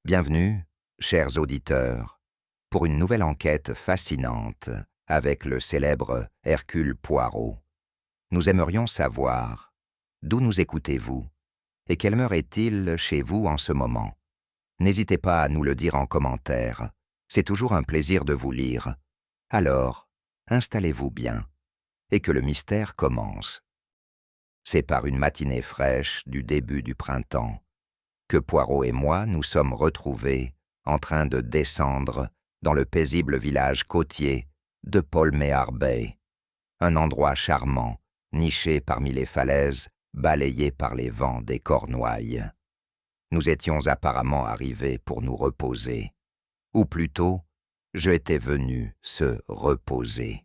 Bienvenue, chers auditeurs, pour une nouvelle enquête fascinante avec le célèbre Hercule Poirot. Nous aimerions savoir d'où nous écoutez-vous et quelle heure est-il chez vous en ce moment. N'hésitez pas à nous le dire en commentaire, c'est toujours un plaisir de vous lire. Alors, installez-vous bien et que le mystère commence. C'est par une matinée fraîche du début du printemps que Poirot et moi nous sommes retrouvés en train de descendre dans le paisible village côtier de Palmehar Bay, un endroit charmant, niché parmi les falaises, balayé par les vents des Cornouailles. Nous étions apparemment arrivés pour nous reposer, ou plutôt, je étais venu se reposer.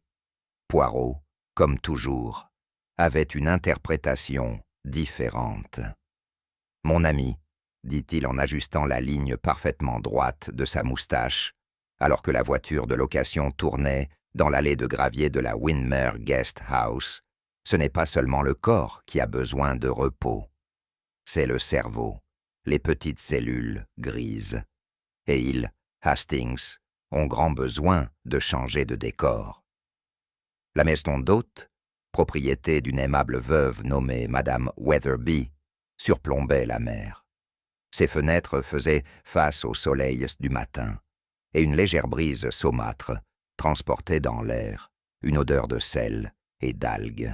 Poirot, comme toujours, avait une interprétation différente. « Mon ami, » dit-il en ajustant la ligne parfaitement droite de sa moustache, alors que la voiture de location tournait dans l'allée de gravier de la Windermere Guest House, ce n'est pas seulement le corps qui a besoin de repos, c'est le cerveau, les petites cellules grises. Et ils, Hastings, ont grand besoin de changer de décor. La maison d'hôte, propriété d'une aimable veuve nommée Madame Weatherby, surplombait la mer. Ses fenêtres faisaient face au soleil du matin, et une légère brise saumâtre transportait dans l'air une odeur de sel et d'algues.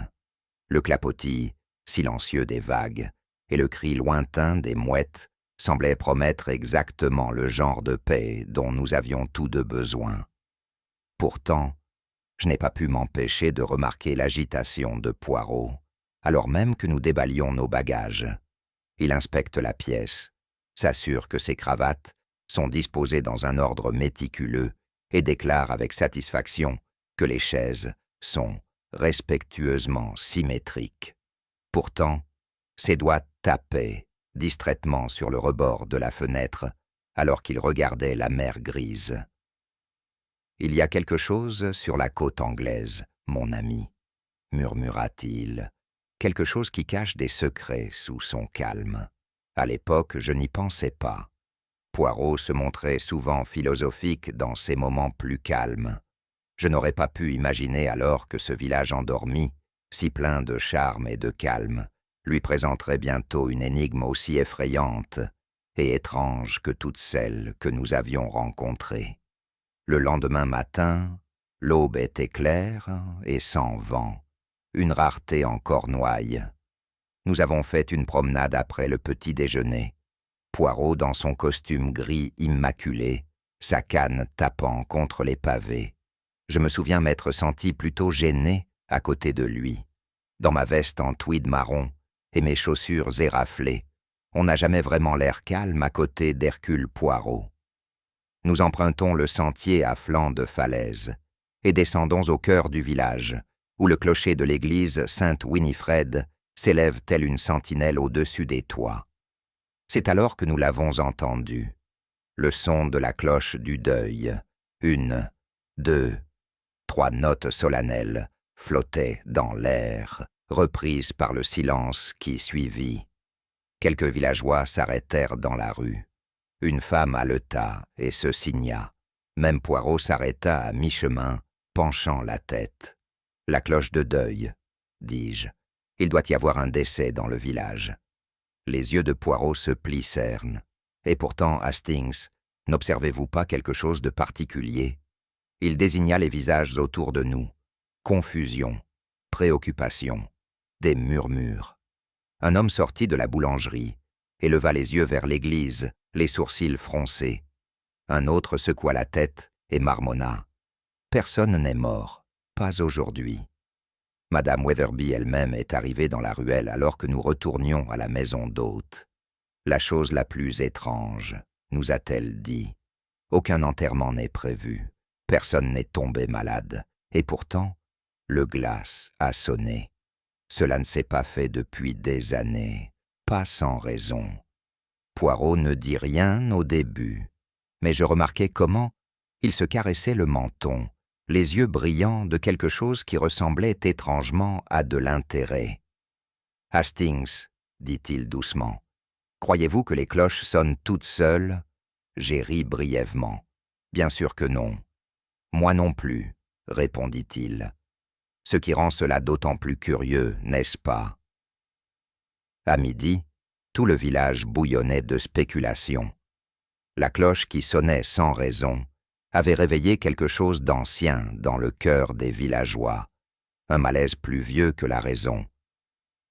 Le clapotis silencieux des vagues et le cri lointain des mouettes semblaient promettre exactement le genre de paix dont nous avions tous deux besoin. Pourtant, je n'ai pas pu m'empêcher de remarquer l'agitation de Poirot, alors même que nous déballions nos bagages. Il inspecte la pièce, s'assure que ses cravates sont disposées dans un ordre méticuleux et déclare avec satisfaction que les chaises sont respectueusement symétriques. Pourtant, ses doigts tapaient distraitement sur le rebord de la fenêtre alors qu'il regardait la mer grise. « Il y a quelque chose sur la côte anglaise, mon ami, » murmura-t-il, quelque chose qui cache des secrets sous son calme. À l'époque, je n'y pensais pas. Poirot se montrait souvent philosophique dans ses moments plus calmes. Je n'aurais pas pu imaginer alors que ce village endormi, si plein de charme et de calme, lui présenterait bientôt une énigme aussi effrayante et étrange que toutes celles que nous avions rencontrées. Le lendemain matin, l'aube était claire et sans vent, une rareté en Cornouailles. Nous avons fait une promenade après le petit déjeuner. Poirot dans son costume gris immaculé, sa canne tapant contre les pavés. Je me souviens m'être senti plutôt gêné à côté de lui. Dans ma veste en tweed marron et mes chaussures éraflées, on n'a jamais vraiment l'air calme à côté d'Hercule Poirot. Nous empruntons le sentier à flanc de falaise et descendons au cœur du village, où le clocher de l'église Sainte-Winifred s'élève telle une sentinelle au-dessus des toits. C'est alors que nous l'avons entendu, le son de la cloche du deuil. 1, 2, 3 notes solennelles flottaient dans l'air, reprises par le silence qui suivit. Quelques villageois s'arrêtèrent dans la rue. Une femme haleta et se signa. Même Poirot s'arrêta à mi-chemin, penchant la tête. « La cloche de deuil, » dis-je. « Il doit y avoir un décès dans le village. » Les yeux de Poirot se plissèrent. « Et pourtant, Hastings, n'observez-vous pas quelque chose de particulier ?» Il désigna les visages autour de nous. Confusion, préoccupation, des murmures. Un homme sortit de la boulangerie et leva les yeux vers l'église, les sourcils froncés. Un autre secoua la tête et marmonna. « Personne n'est mort, pas aujourd'hui. » Madame Weatherby elle-même est arrivée dans la ruelle alors que nous retournions à la maison d'hôte. « La chose la plus étrange, » nous a-t-elle dit. « Aucun enterrement n'est prévu, personne n'est tombé malade, et pourtant, le glas a sonné. Cela ne s'est pas fait depuis des années, pas sans raison. » Poirot ne dit rien au début, mais je remarquai comment il se caressait le menton, les yeux brillants de quelque chose qui ressemblait étrangement à de l'intérêt. « Hastings, dit-il doucement, croyez-vous que les cloches sonnent toutes seules ? J'ai ri brièvement. « Bien sûr que non. »« Moi non plus, » répondit-il. « Ce qui rend cela d'autant plus curieux, n'est-ce pas ?» À midi, tout le village bouillonnait de spéculations. La cloche qui sonnait sans raison avait réveillé quelque chose d'ancien dans le cœur des villageois, un malaise plus vieux que la raison.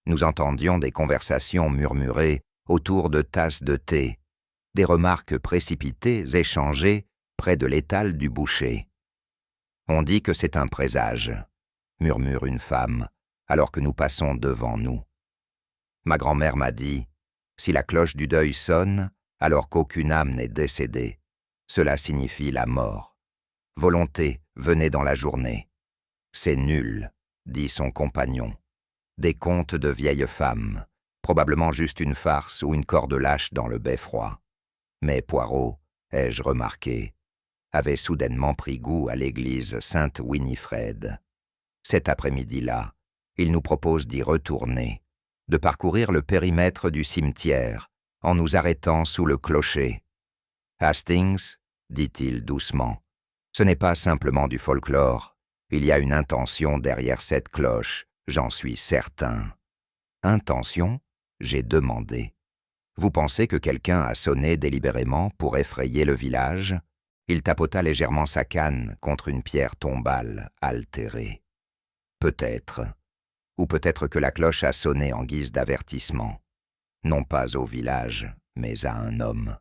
Nous entendions des conversations murmurées autour de tasses de thé, des remarques précipitées échangées près de l'étal du boucher. « On dit que c'est un présage », murmure une femme, alors que nous passons devant nous. Ma grand-mère m'a dit « Si la cloche du deuil sonne, alors qu'aucune âme n'est décédée, cela signifie la mort. Volonté, venez dans la journée. »« C'est nul, » dit son compagnon. « Des contes de vieilles femmes, probablement juste une farce ou une corde lâche dans le beffroi. » Mais Poirot, ai-je remarqué, avait soudainement pris goût à l'église Sainte-Winifred. Cet après-midi-là, il nous propose d'y retourner, de parcourir le périmètre du cimetière, en nous arrêtant sous le clocher. « Hastings, dit-il doucement, ce n'est pas simplement du folklore. Il y a une intention derrière cette cloche, j'en suis certain. » « Intention ?» j'ai demandé. « Vous pensez que quelqu'un a sonné délibérément pour effrayer le village ?» Il tapota légèrement sa canne contre une pierre tombale altérée. « Peut-être. Ou peut-être que la cloche a sonné en guise d'avertissement. Non pas au village, mais à un homme.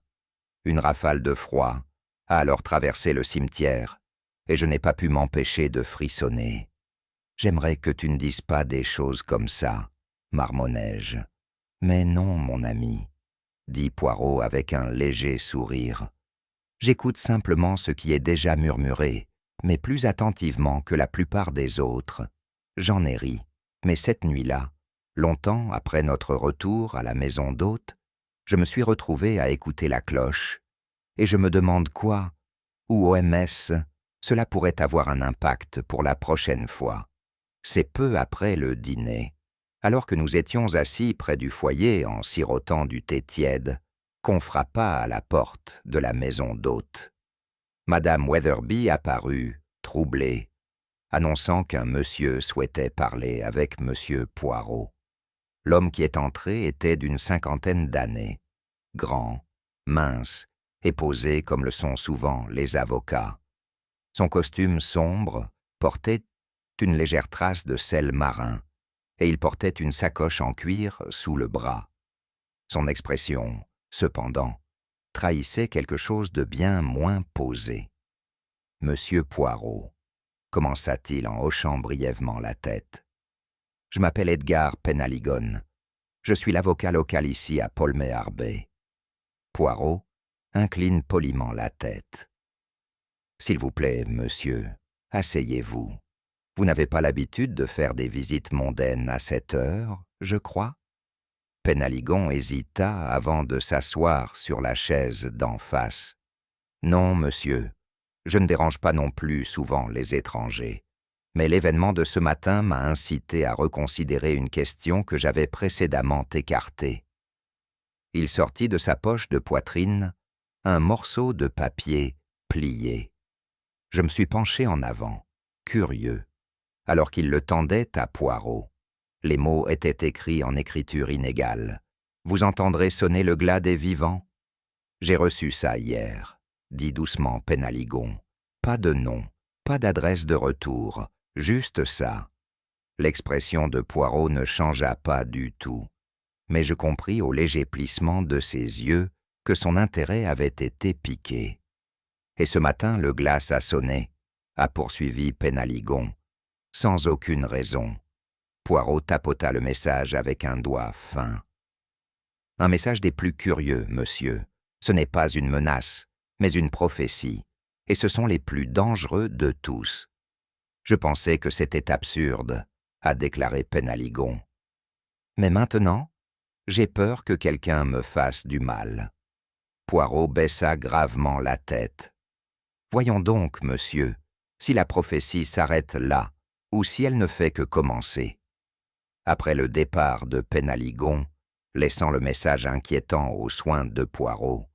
Une rafale de froid a alors traversé le cimetière, et je n'ai pas pu m'empêcher de frissonner. « J'aimerais que tu ne dises pas des choses comme ça, marmonnai-je. »« Mais non, mon ami, » dit Poirot avec un léger sourire. « J'écoute simplement ce qui est déjà murmuré, mais plus attentivement que la plupart des autres. J'en ai ri, mais cette nuit-là, longtemps après notre retour à la maison d'hôte, je me suis retrouvé à écouter la cloche, et je me demande quoi, ou OMS, cela pourrait avoir un impact pour la prochaine fois. C'est peu après le dîner, alors que nous étions assis près du foyer en sirotant du thé tiède, qu'on frappa à la porte de la maison d'hôte. Madame Weatherby apparut, troublée, annonçant qu'un monsieur souhaitait parler avec monsieur Poirot. L'homme qui est entré était d'une 50aine d'années, grand, mince et posé comme le sont souvent les avocats. Son costume sombre portait une légère trace de sel marin, et il portait une sacoche en cuir sous le bras. Son expression, cependant, trahissait quelque chose de bien moins posé. « Monsieur Poirot, » commença-t-il en hochant brièvement la tête. « Je m'appelle Edgar Penaligon. Je suis l'avocat local ici à Polmehar Bay. » Poirot incline poliment la tête. « S'il vous plaît, monsieur, asseyez-vous. Vous n'avez pas l'habitude de faire des visites mondaines à cette heure, je crois ?» Penaligon hésita avant de s'asseoir sur la chaise d'en face. « Non, monsieur, je ne dérange pas non plus souvent les étrangers, mais l'événement de ce matin m'a incité à reconsidérer une question que j'avais précédemment écartée. » Il sortit de sa poche de poitrine un morceau de papier plié. Je me suis penché en avant, curieux, alors qu'il le tendait à Poirot. Les mots étaient écrits en écriture inégale. « Vous entendrez sonner le glas des vivants ?» « J'ai reçu ça hier, » dit doucement Penaligon. « Pas de nom, pas d'adresse de retour, juste ça. » L'expression de Poirot ne changea pas du tout, mais je compris au léger plissement de ses yeux que son intérêt avait été piqué. « Et ce matin, le glas a sonné, » a poursuivi Penaligon, sans aucune raison. Poirot tapota le message avec un doigt fin. « Un message des plus curieux, monsieur. Ce n'est pas une menace, mais une prophétie, et ce sont les plus dangereux de tous. » « Je pensais que c'était absurde, » a déclaré Penaligon. « Mais maintenant, j'ai peur que quelqu'un me fasse du mal. » Poirot baissa gravement la tête. « Voyons donc, monsieur, si la prophétie s'arrête là, ou si elle ne fait que commencer. » Après le départ de Penaligon, laissant le message inquiétant aux soins de Poirot,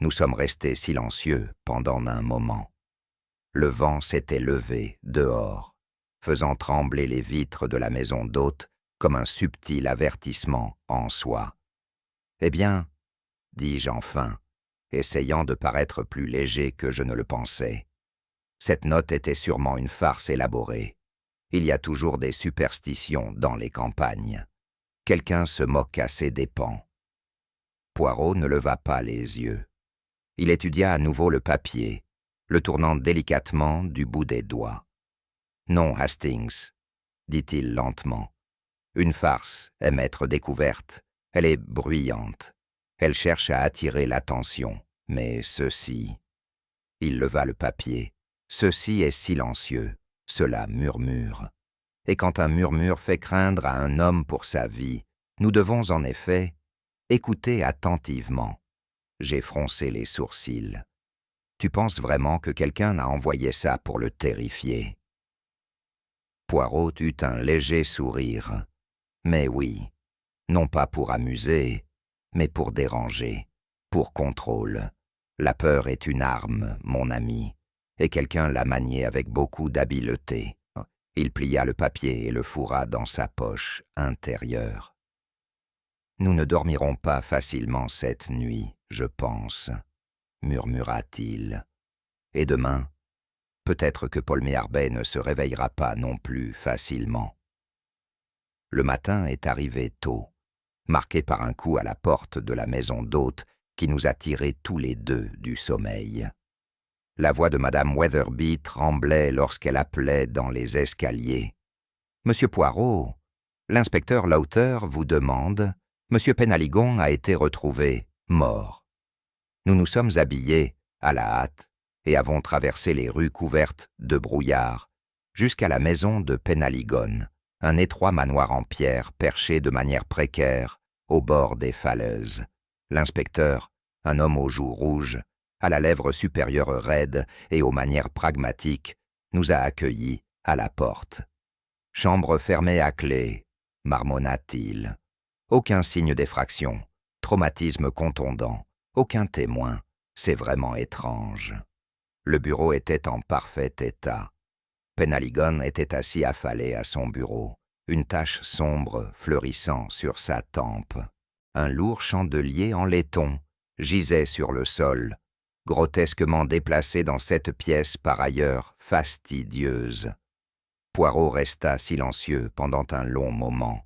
Nous sommes restés silencieux pendant un moment. Le vent s'était levé dehors, faisant trembler les vitres de la maison d'hôte comme un subtil avertissement en soi. « Eh bien, dis-je enfin, essayant de paraître plus léger que je ne le pensais. Cette note était sûrement une farce élaborée. Il y a toujours des superstitions dans les campagnes. Quelqu'un se moque à ses dépens. » Poirot ne leva pas les yeux. Il étudia à nouveau le papier, le tournant délicatement du bout des doigts. « Non, Hastings, dit-il lentement. Une farce aime être découverte. Elle est bruyante. Elle cherche à attirer l'attention. Mais ceci... » Il leva le papier. « Ceci est silencieux. Cela murmure. Et quand un murmure fait craindre à un homme pour sa vie, nous devons en effet écouter attentivement. » J'ai froncé les sourcils. « Tu penses vraiment que quelqu'un a envoyé ça pour le terrifier ?» Poirot eut un léger sourire. « Mais oui, non pas pour amuser, mais pour déranger, pour contrôle. La peur est une arme, mon ami, et quelqu'un l'a maniée avec beaucoup d'habileté. » Il plia le papier et le fourra dans sa poche intérieure. « Nous ne dormirons pas facilement cette nuit, je pense, » murmura-t-il. « Et demain, peut-être que Paul Méharbet ne se réveillera pas non plus facilement. » Le matin est arrivé tôt, marqué par un coup à la porte de la maison d'hôte qui nous a tirés tous les deux du sommeil. La voix de Madame Weatherby tremblait lorsqu'elle appelait dans les escaliers. « Monsieur Poirot, l'inspecteur Lauter vous demande. Monsieur Penaligon a été retrouvé mort. » Nous nous sommes habillés à la hâte et avons traversé les rues couvertes de brouillard jusqu'à la maison de Penaligon, un étroit manoir en pierre perché de manière précaire au bord des falaises. L'inspecteur, un homme aux joues rouges, à la lèvre supérieure raide et aux manières pragmatiques, nous a accueillis à la porte. « Chambre fermée à clé, » marmonna-t-il. Aucun signe d'effraction, traumatisme contondant, aucun témoin. C'est vraiment étrange. Le bureau était en parfait état. Penaligon était assis affalé à son bureau, une tache sombre fleurissant sur sa tempe. Un lourd chandelier en laiton gisait sur le sol, grotesquement déplacé dans cette pièce par ailleurs fastidieuse. Poirot resta silencieux pendant un long moment,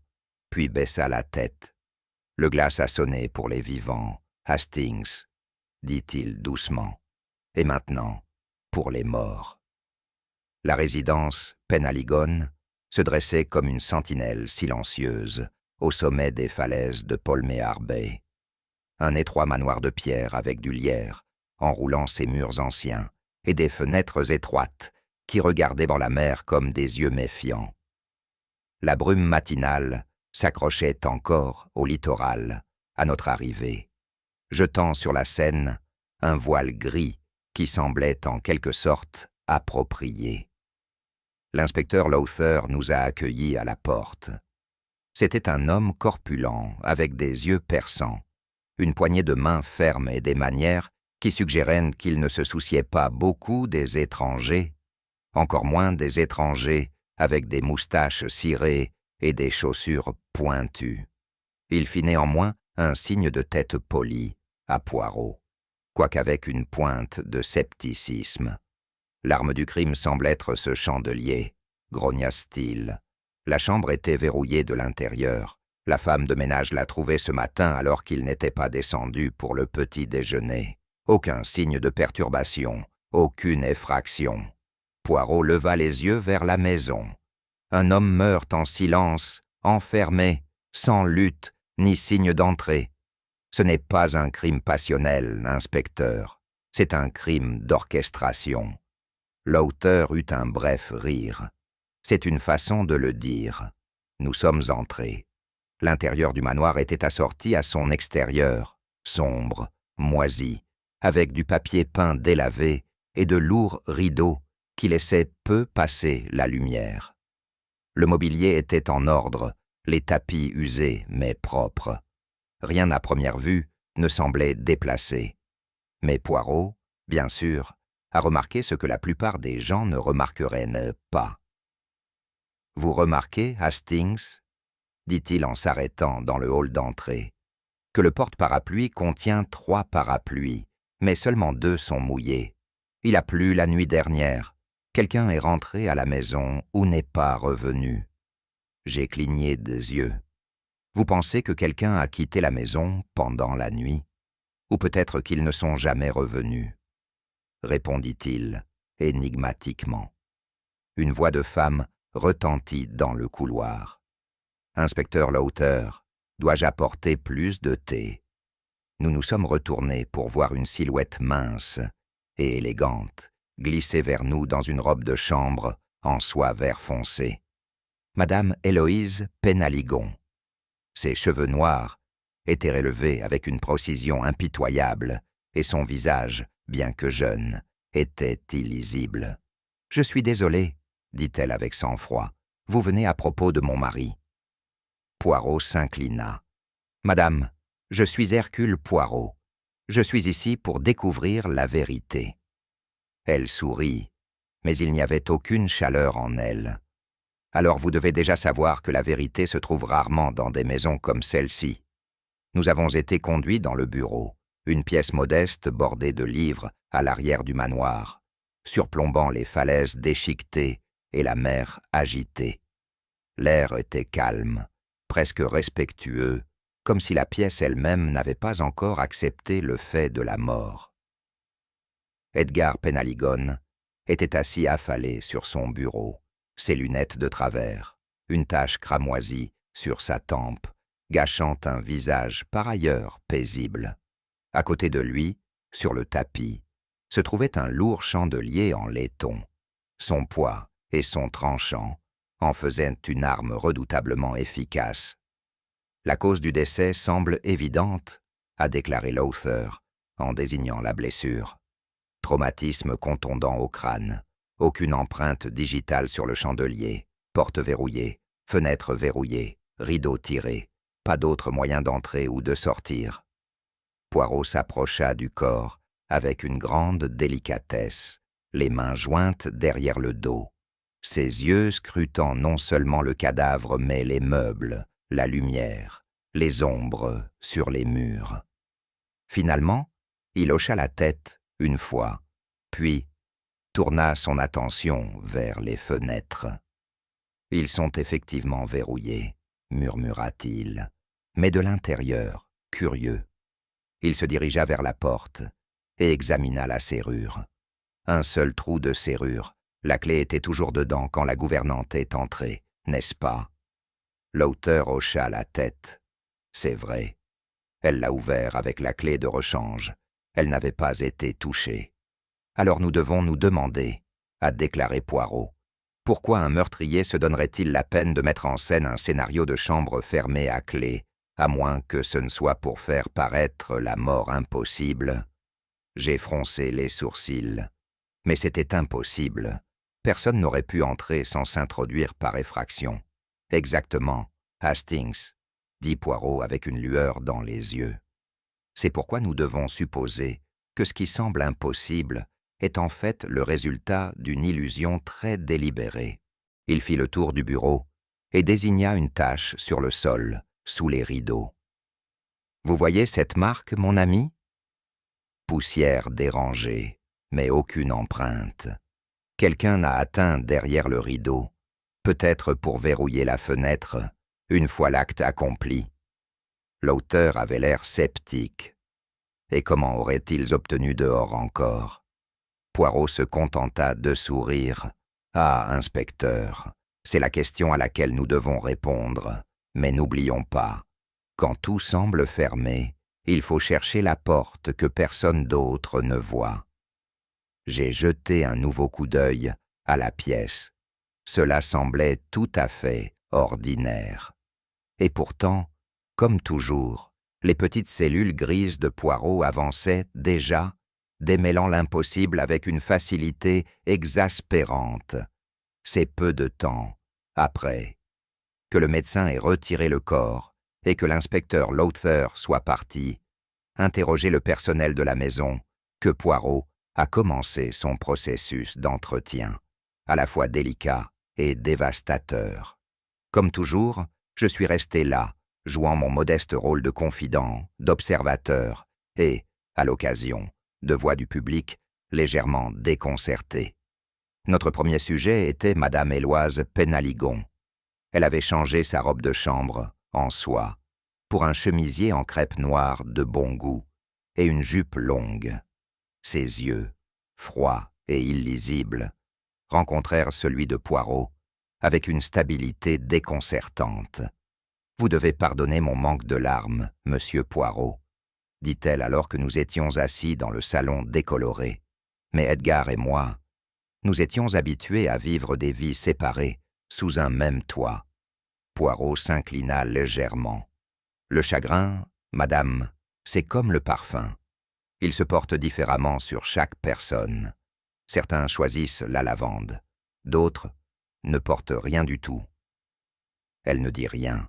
puis baissa la tête. « Le glas a sonné pour les vivants, Hastings, » dit-il doucement. « Et maintenant, pour les morts. » La résidence Penaligon se dressait comme une sentinelle silencieuse au sommet des falaises de Paul Méharbet. Un étroit manoir de pierre avec du lierre, enroulant ses murs anciens, et des fenêtres étroites qui regardaient dans la mer comme des yeux méfiants. La brume matinale s'accrochait encore au littoral à notre arrivée, jetant sur la Seine un voile gris qui semblait en quelque sorte approprié. L'inspecteur Lauter nous a accueillis à la porte. C'était un homme corpulent, avec des yeux perçants, une poignée de main ferme et des manières qui suggéraient qu'il ne se souciait pas beaucoup des étrangers, encore moins des étrangers avec des moustaches cirées et des chaussures pointues. Il fit néanmoins un signe de tête poli à Poirot, quoiqu'avec une pointe de scepticisme. L'arme du crime semble être ce chandelier, grogna-t-il. La chambre était verrouillée de l'intérieur. La femme de ménage l'a trouvée ce matin alors qu'il n'était pas descendu pour le petit déjeuner. Aucun signe de perturbation, aucune effraction. Poirot leva les yeux vers la maison. Un homme meurt en silence, enfermé, sans lutte, ni signe d'entrée. Ce n'est pas un crime passionnel, inspecteur. C'est un crime d'orchestration. Lauter eut un bref rire. C'est une façon de le dire. Nous sommes entrés. L'intérieur du manoir était assorti à son extérieur, sombre, moisi, avec du papier peint délavé et de lourds rideaux qui laissaient peu passer la lumière. Le mobilier était en ordre, les tapis usés mais propres. Rien à première vue ne semblait déplacé. Mais Poirot, bien sûr, a remarqué ce que la plupart des gens ne remarqueraient pas. « Vous remarquez, Hastings, dit-il en s'arrêtant dans le hall d'entrée, que le porte-parapluie contient 3 parapluies, mais seulement 2 sont mouillés. Il a plu la nuit dernière. Quelqu'un est rentré à la maison ou n'est pas revenu. » J'ai cligné des yeux. « Vous pensez que quelqu'un a quitté la maison pendant la nuit? Ou peut-être qu'ils ne sont jamais revenus ?» répondit-il, énigmatiquement. Une voix de femme retentit dans le couloir. « Inspecteur Lowther, dois-je apporter plus de thé ?» Nous nous sommes retournés pour voir une silhouette mince et élégante glisser vers nous dans une robe de chambre en soie vert foncé. Madame Héloïse Penaligon. Ses cheveux noirs étaient relevés avec une précision impitoyable et son visage, bien que jeune, était illisible. « Je suis désolée, » dit-elle avec sang-froid. « Vous venez à propos de mon mari. » Poirot s'inclina. « Madame, je suis Hercule Poirot. Je suis ici pour découvrir la vérité. » Elle sourit, mais il n'y avait aucune chaleur en elle. « Alors vous devez déjà savoir que la vérité se trouve rarement dans des maisons comme celle-ci. Nous avons été conduits dans le bureau, une pièce modeste bordée de livres à l'arrière du manoir, surplombant les falaises déchiquetées et la mer agitée. L'air était calme, presque respectueux, comme si la pièce elle-même n'avait pas encore accepté le fait de la mort. Edgar Penaligon était assis affalé sur son bureau, ses lunettes de travers, une tache cramoisie sur sa tempe, gâchant un visage par ailleurs paisible. À côté de lui, sur le tapis, se trouvait un lourd chandelier en laiton. Son poids et son tranchant en faisaient une arme redoutablement efficace. « La cause du décès semble évidente, » a déclaré Lowther en désignant la blessure. « Traumatisme contondant au crâne, aucune empreinte digitale sur le chandelier, porte verrouillée, fenêtre verrouillée, rideau tiré, pas d'autre moyen d'entrer ou de sortir. » Poirot s'approcha du corps avec une grande délicatesse, les mains jointes derrière le dos, ses yeux scrutant non seulement le cadavre mais les meubles, la lumière, les ombres sur les murs. Finalement, il hocha la tête une fois, puis tourna son attention vers les fenêtres. « Ils sont effectivement verrouillés, » murmura-t-il, mais de l'intérieur, curieux. Il se dirigea vers la porte et examina la serrure. Un seul trou de serrure, la clé était toujours dedans quand la gouvernante est entrée, n'est-ce pas? Lowther hocha la tête. C'est vrai. Elle l'a ouvert avec la clé de rechange. Elle n'avait pas été touchée. Alors nous devons nous demander, a déclaré Poirot, pourquoi un meurtrier se donnerait-il la peine de mettre en scène un scénario de chambre fermée à clé, à moins que ce ne soit pour faire paraître la mort impossible? J'ai froncé les sourcils. Mais c'était impossible. Personne n'aurait pu entrer sans s'introduire par effraction. Exactement, Hastings, dit Poirot avec une lueur dans les yeux. C'est pourquoi nous devons supposer que ce qui semble impossible est en fait le résultat d'une illusion très délibérée. Il fit le tour du bureau et désigna une tache sur le sol, sous les rideaux. « Vous voyez cette marque, mon ami ?» Poussière dérangée, mais aucune empreinte. Quelqu'un a atteint derrière le rideau, peut-être pour verrouiller la fenêtre, une fois l'acte accompli. L'auteur avait l'air sceptique. Et comment auraient-ils obtenu dehors encore? Poirot se contenta de sourire. « Ah, inspecteur, c'est la question à laquelle nous devons répondre. Mais n'oublions pas, quand tout semble fermé, il faut chercher la porte que personne d'autre ne voit. » J'ai jeté un nouveau coup d'œil à la pièce. Cela semblait tout à fait ordinaire. Et pourtant, comme toujours, les petites cellules grises de Poirot avançaient déjà, démêlant l'impossible avec une facilité exaspérante. C'est peu de temps après que le médecin ait retiré le corps et que l'inspecteur Lowther soit parti, interroger le personnel de la maison que Poirot a commencé son processus d'entretien, à la fois délicat et dévastateur. Comme toujours, je suis resté là, jouant mon modeste rôle de confident, d'observateur et, à l'occasion, de voix du public légèrement déconcertée. Notre premier sujet était Madame Éloise Penaligon. Elle avait changé sa robe de chambre, en soie, pour un chemisier en crêpe noire de bon goût et une jupe longue. Ses yeux, froids et illisibles, rencontrèrent celui de Poirot avec une stabilité déconcertante. « Vous devez pardonner mon manque de larmes, monsieur Poirot, » dit-elle alors que nous étions assis dans le salon décoloré. Mais Edgar et moi, nous étions habitués à vivre des vies séparées sous un même toit. Poirot s'inclina légèrement. « Le chagrin, madame, c'est comme le parfum. Il se porte différemment sur chaque personne. Certains choisissent la lavande, d'autres ne portent rien du tout. » Elle ne dit rien,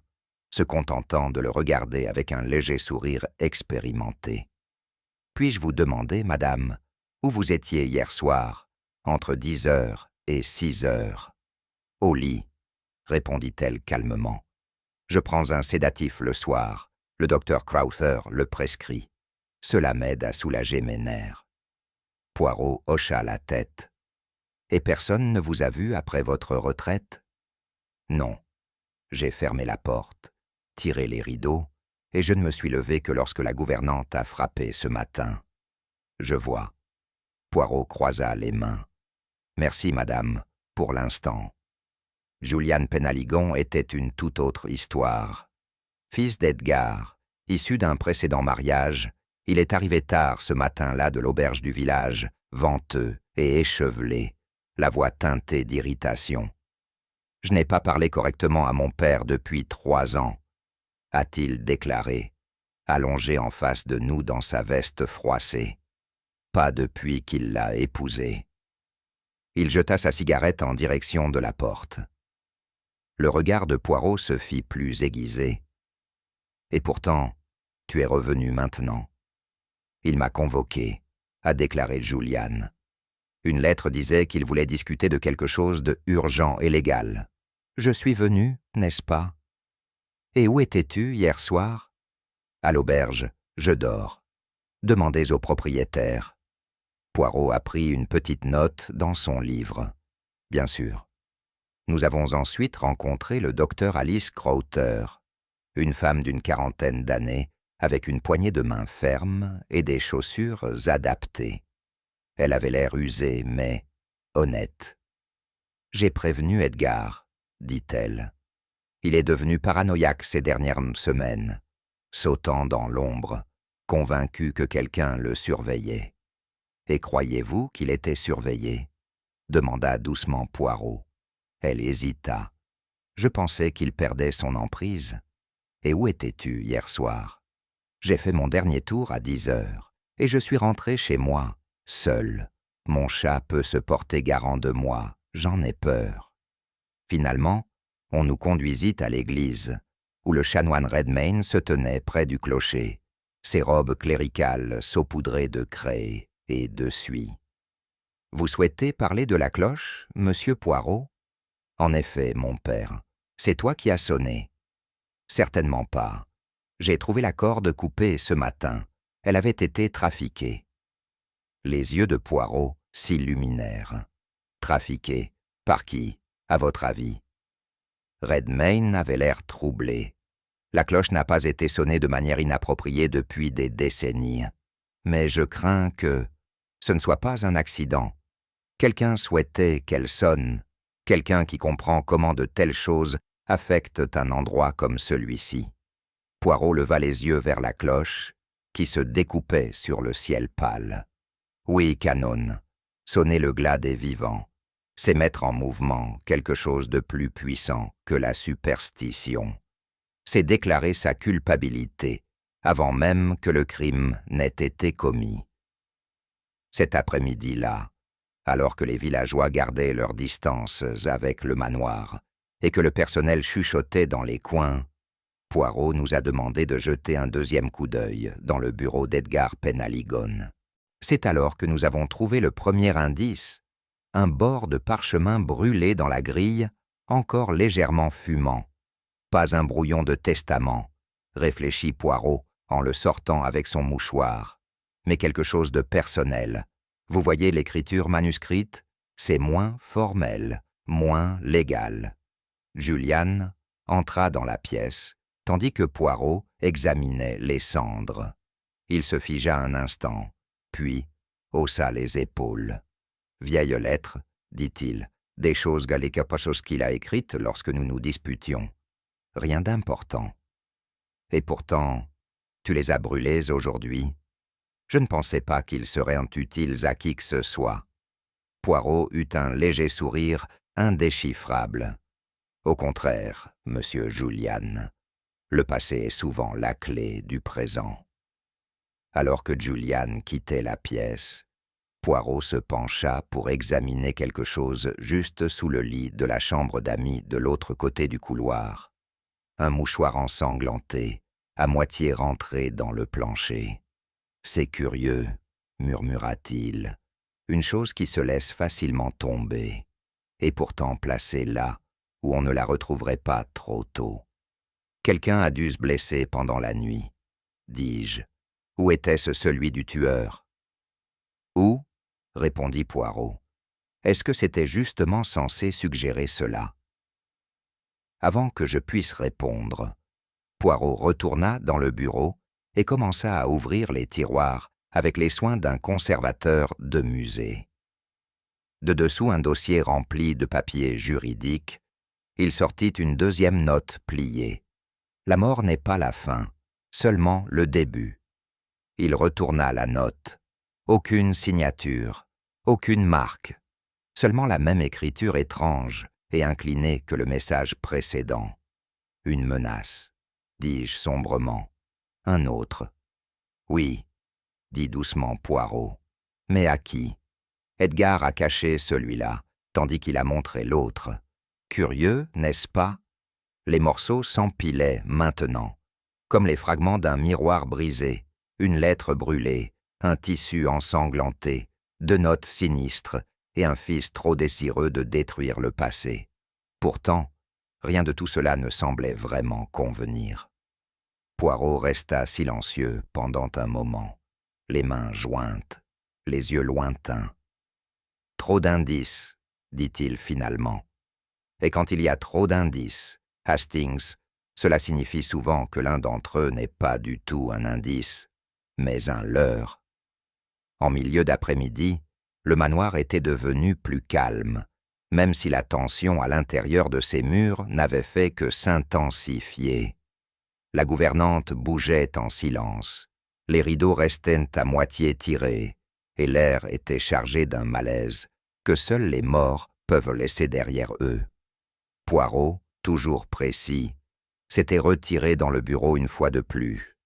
se contentant de le regarder avec un léger sourire expérimenté. « Puis-je vous demander, madame, où vous étiez hier soir, entre 10 heures et 6 heures? »« Au lit, » répondit-elle calmement. « Je prends un sédatif le soir. Le docteur Crowther le prescrit. Cela m'aide à soulager mes nerfs. » Poirot hocha la tête. « Et personne ne vous a vu après votre retraite? »« Non. J'ai fermé la porte, tiré les rideaux, et je ne me suis levé que lorsque la gouvernante a frappé ce matin. »« Je vois. » Poirot croisa les mains. « Merci, madame, pour l'instant. » Julian Penaligon était une toute autre histoire. Fils d'Edgar, issu d'un précédent mariage, il est arrivé tard ce matin-là de l'auberge du village, venteux et échevelé, la voix teintée d'irritation. « Je n'ai pas parlé correctement à mon père depuis 3 ans, » a-t-il déclaré, allongé en face de nous dans sa veste froissée. Pas depuis qu'il l'a épousée. Il jeta sa cigarette en direction de la porte. Le regard de Poirot se fit plus aiguisé. « Et pourtant, tu es revenu maintenant. »« Il m'a convoqué, » a déclaré Julian. Une lettre disait qu'il voulait discuter de quelque chose de urgent et légal. « Je suis venu, n'est-ce pas? »« Et où étais-tu hier soir? »« À l'auberge, je dors. Demandez au propriétaire. » Poirot a pris une petite note dans son livre. Bien sûr. Nous avons ensuite rencontré le docteur Alice Crowther, une femme d'une 40aine d'années, avec une poignée de main ferme et des chaussures adaptées. Elle avait l'air usée, mais honnête. « J'ai prévenu Edgar, » dit-elle. « Il est devenu paranoïaque ces dernières semaines, sautant dans l'ombre, convaincu que quelqu'un le surveillait. »« Et croyez-vous qu'il était surveillé ?» demanda doucement Poirot. Elle hésita. « Je pensais qu'il perdait son emprise. »« Et où étais-tu hier soir? »« J'ai fait mon dernier tour à 10 heures, et je suis rentré chez moi, seul. Mon chat peut se porter garant de moi, j'en ai peur. » Finalement, on nous conduisit à l'église, où le chanoine Redmayne se tenait près du clocher, ses robes cléricales saupoudrées de craie et de suie. « Vous souhaitez parler de la cloche, monsieur Poirot? »« En effet, mon père, c'est toi qui as sonné. »« Certainement pas. J'ai trouvé la corde coupée ce matin. Elle avait été trafiquée. » Les yeux de Poirot s'illuminèrent. « Trafiquée? Par qui, à votre avis? » Redmayne avait l'air troublé. La cloche n'a pas été sonnée de manière inappropriée depuis des décennies. Mais je crains que ce ne soit pas un accident. Quelqu'un souhaitait qu'elle sonne, quelqu'un qui comprend comment de telles choses affectent un endroit comme celui-ci. Poirot leva les yeux vers la cloche, qui se découpait sur le ciel pâle. « Oui, Canon, sonner le glas des vivants, c'est mettre en mouvement quelque chose de plus puissant que la superstition. C'est déclarer sa culpabilité, avant même que le crime n'ait été commis. » Cet après-midi-là, alors que les villageois gardaient leurs distances avec le manoir et que le personnel chuchotait dans les coins, Poirot nous a demandé de jeter un deuxième coup d'œil dans le bureau d'Edgar Penaligon. C'est alors que nous avons trouvé le premier indice, un bord de parchemin brûlé dans la grille, encore légèrement fumant. Pas un brouillon de testament, réfléchit Poirot en le sortant avec son mouchoir, mais quelque chose de personnel. Vous voyez l'écriture manuscrite? C'est moins formel, moins légal. Julian entra dans la pièce, tandis que Poirot examinait les cendres. Il se figea un instant, puis haussa les épaules. « Vieille lettre, dit-il, des choses qu'il a écrites lorsque nous nous disputions. Rien d'important. Et pourtant, tu les as brûlées aujourd'hui. Je ne pensais pas qu'ils seraient utiles à qui que ce soit. » Poirot eut un léger sourire indéchiffrable. « Au contraire, monsieur Julian, le passé est souvent la clé du présent. » Alors que Julian quittait la pièce, Poirot se pencha pour examiner quelque chose juste sous le lit de la chambre d'amis de l'autre côté du couloir. Un mouchoir ensanglanté, à moitié rentré dans le plancher. « C'est curieux, murmura-t-il, une chose qui se laisse facilement tomber, et pourtant placée là où on ne la retrouverait pas trop tôt. Quelqu'un a dû se blesser pendant la nuit, dis-je. Où était-ce celui du tueur? » « Où ?» répondit Poirot. « Est-ce que c'était justement censé suggérer cela ?» Avant que je puisse répondre, Poirot retourna dans le bureau et commença à ouvrir les tiroirs avec les soins d'un conservateur de musée. De dessous un dossier rempli de papiers juridiques, il sortit une deuxième note pliée. La mort n'est pas la fin, seulement le début. Il retourna la note. Aucune signature, aucune marque, seulement la même écriture étrange et inclinée que le message précédent. Une menace, dis-je sombrement. Un autre. Oui, dit doucement Poirot. Mais à qui? Edgar a caché celui-là, tandis qu'il a montré l'autre. Curieux, n'est-ce pas? Les morceaux s'empilaient maintenant, comme les fragments d'un miroir brisé, une lettre brûlée, un tissu ensanglanté, 2 notes sinistres et un fils trop désireux de détruire le passé. Pourtant, rien de tout cela ne semblait vraiment convenir. Poirot resta silencieux pendant un moment, les mains jointes, les yeux lointains. « Trop d'indices, dit-il finalement. Et quand il y a trop d'indices, Hastings, cela signifie souvent que l'un d'entre eux n'est pas du tout un indice, mais un leurre. » En milieu d'après-midi, le manoir était devenu plus calme, même si la tension à l'intérieur de ses murs n'avait fait que s'intensifier. La gouvernante bougeait en silence, les rideaux restaient à moitié tirés, et l'air était chargé d'un malaise que seuls les morts peuvent laisser derrière eux. Poirot, toujours précis, s'était retiré dans le bureau une fois de plus,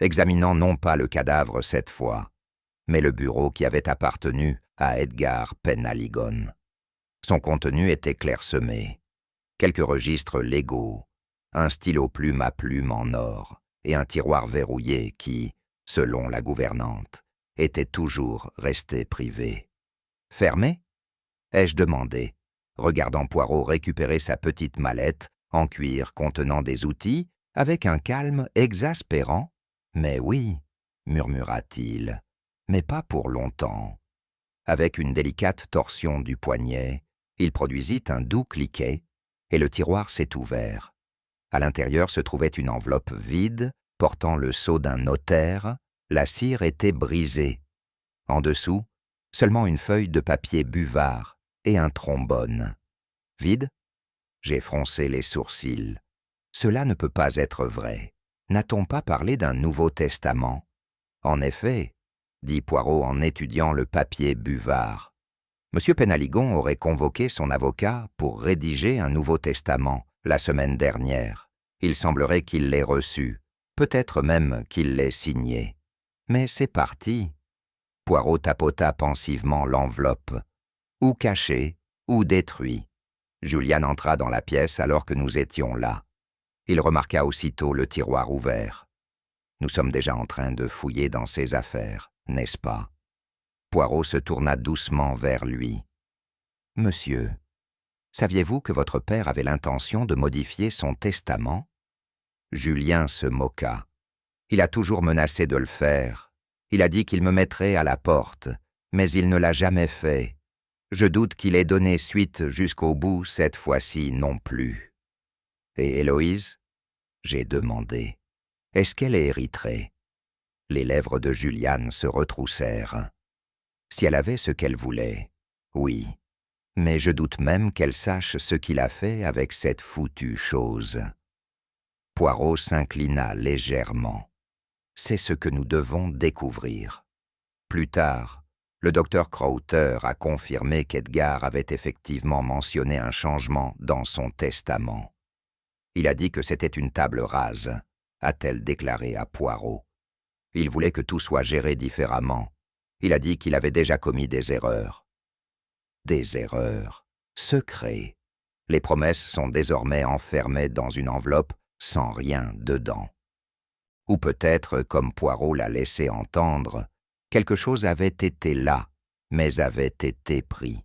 examinant non pas le cadavre cette fois, mais le bureau qui avait appartenu à Edgar Penhaligon. Son contenu était clairsemé. Quelques registres légaux, un stylo plume à plume en or et un tiroir verrouillé qui, selon la gouvernante, était toujours resté privé. « Fermé ?» ai-je demandé, regardant Poirot récupérer sa petite mallette en cuir contenant des outils avec un calme exaspérant. « Mais oui, murmura-t-il, mais pas pour longtemps. » Avec une délicate torsion du poignet, il produisit un doux cliquet et le tiroir s'est ouvert. À l'intérieur se trouvait une enveloppe vide portant le sceau d'un notaire. La cire était brisée. En dessous, seulement une feuille de papier buvard et un trombone. Vide? J'ai froncé les sourcils. Cela ne peut pas être vrai. N'a-t-on pas parlé d'un Nouveau Testament? En effet, dit Poirot en étudiant le papier buvard. M. Penhaligon aurait convoqué son avocat pour rédiger un Nouveau Testament la semaine dernière. Il semblerait qu'il l'ait reçu, peut-être même qu'il l'ait signé. Mais c'est parti. Poirot tapota pensivement l'enveloppe. Ou caché, ou détruit. Julian entra dans la pièce alors que nous étions là. Il remarqua aussitôt le tiroir ouvert. Nous sommes déjà en train de fouiller dans ses affaires, n'est-ce pas? Poirot se tourna doucement vers lui. « Monsieur, saviez-vous que votre père avait l'intention de modifier son testament ?» Julien se moqua. « Il a toujours menacé de le faire. Il a dit qu'il me mettrait à la porte, mais il ne l'a jamais fait. Je doute qu'il ait donné suite jusqu'au bout cette fois-ci non plus. » « Et Héloïse ?» j'ai demandé. « Est-ce qu'elle hériterait ?» Les lèvres de Juliane se retroussèrent. Si elle avait ce qu'elle voulait, oui. Mais je doute même qu'elle sache ce qu'il a fait avec cette foutue chose. Poirot s'inclina légèrement. C'est ce que nous devons découvrir. Plus tard, le docteur Crowther a confirmé qu'Edgar avait effectivement mentionné un changement dans son testament. Il a dit que c'était une table rase, a-t-elle déclaré à Poirot. Il voulait que tout soit géré différemment. Il a dit qu'il avait déjà commis des erreurs. Des erreurs. Secret. Les promesses sont désormais enfermées dans une enveloppe sans rien dedans. Ou peut-être, comme Poirot l'a laissé entendre, quelque chose avait été là, mais avait été pris.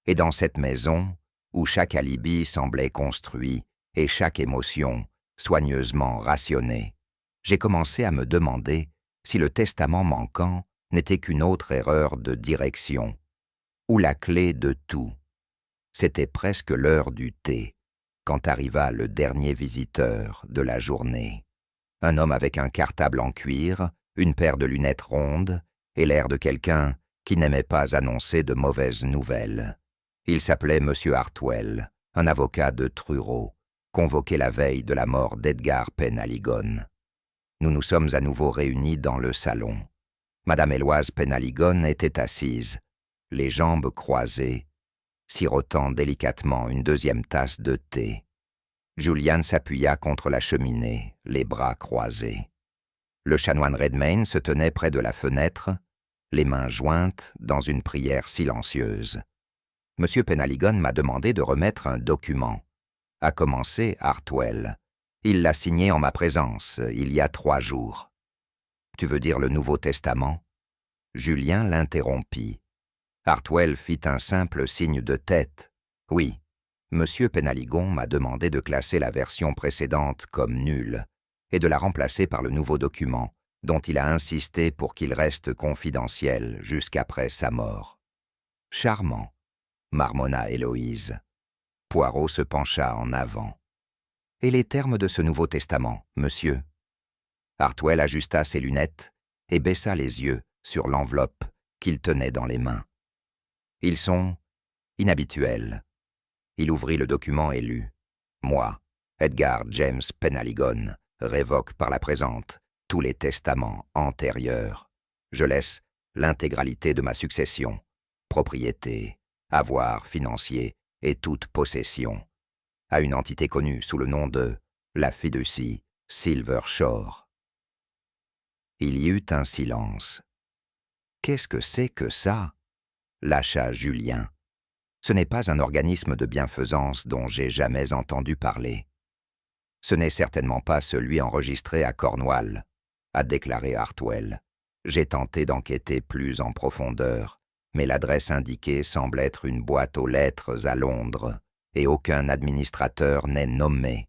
Et dans cette maison, où chaque alibi semblait construit et chaque émotion soigneusement rationnée, j'ai commencé à me demander si le testament manquant n'était qu'une autre erreur de direction, ou la clé de tout. C'était presque l'heure du thé, quand arriva le dernier visiteur de la journée. Un homme avec un cartable en cuir, une paire de lunettes rondes et l'air de quelqu'un qui n'aimait pas annoncer de mauvaises nouvelles. Il s'appelait M. Hartwell, un avocat de Truro, convoqué la veille de la mort d'Edgar Penhaligon. Nous nous sommes à nouveau réunis dans le salon. Madame Héloïse Penhaligon était assise, les jambes croisées, sirotant délicatement une deuxième tasse de thé. Juliane s'appuya contre la cheminée, les bras croisés. Le chanoine Redmayne se tenait près de la fenêtre, les mains jointes dans une prière silencieuse. Monsieur Penhaligon m'a demandé de remettre un document. A commencer Hartwell. Il l'a signé en ma présence, il y a 3 jours. « Tu veux dire le Nouveau Testament ?» Julien l'interrompit. Hartwell fit un simple signe de tête. « Oui, Monsieur Penhaligon m'a demandé de classer la version précédente comme nulle et de la remplacer par le nouveau document, dont il a insisté pour qu'il reste confidentiel jusqu'après sa mort. »« Charmant, » marmonna Héloïse. Poirot se pencha en avant. « Et les termes de ce Nouveau Testament, monsieur ?» Hartwell ajusta ses lunettes et baissa les yeux sur l'enveloppe qu'il tenait dans les mains. « Ils sont inhabituels. » Il ouvrit le document et lut. « Moi, Edgar James Penhaligon, révoque par la présente tous les testaments antérieurs. Je laisse l'intégralité de ma succession, propriété, avoirs financiers et toute possession, à une entité connue sous le nom de la fiducie Silver Shore. » Il y eut un silence. « Qu'est-ce que c'est que ça ?» lâcha Julien. « Ce n'est pas un organisme de bienfaisance dont j'ai jamais entendu parler. »« Ce n'est certainement pas celui enregistré à Cornwall, » a déclaré Hartwell. « J'ai tenté d'enquêter plus en profondeur, mais l'adresse indiquée semble être une boîte aux lettres à Londres, et aucun administrateur n'est nommé. »«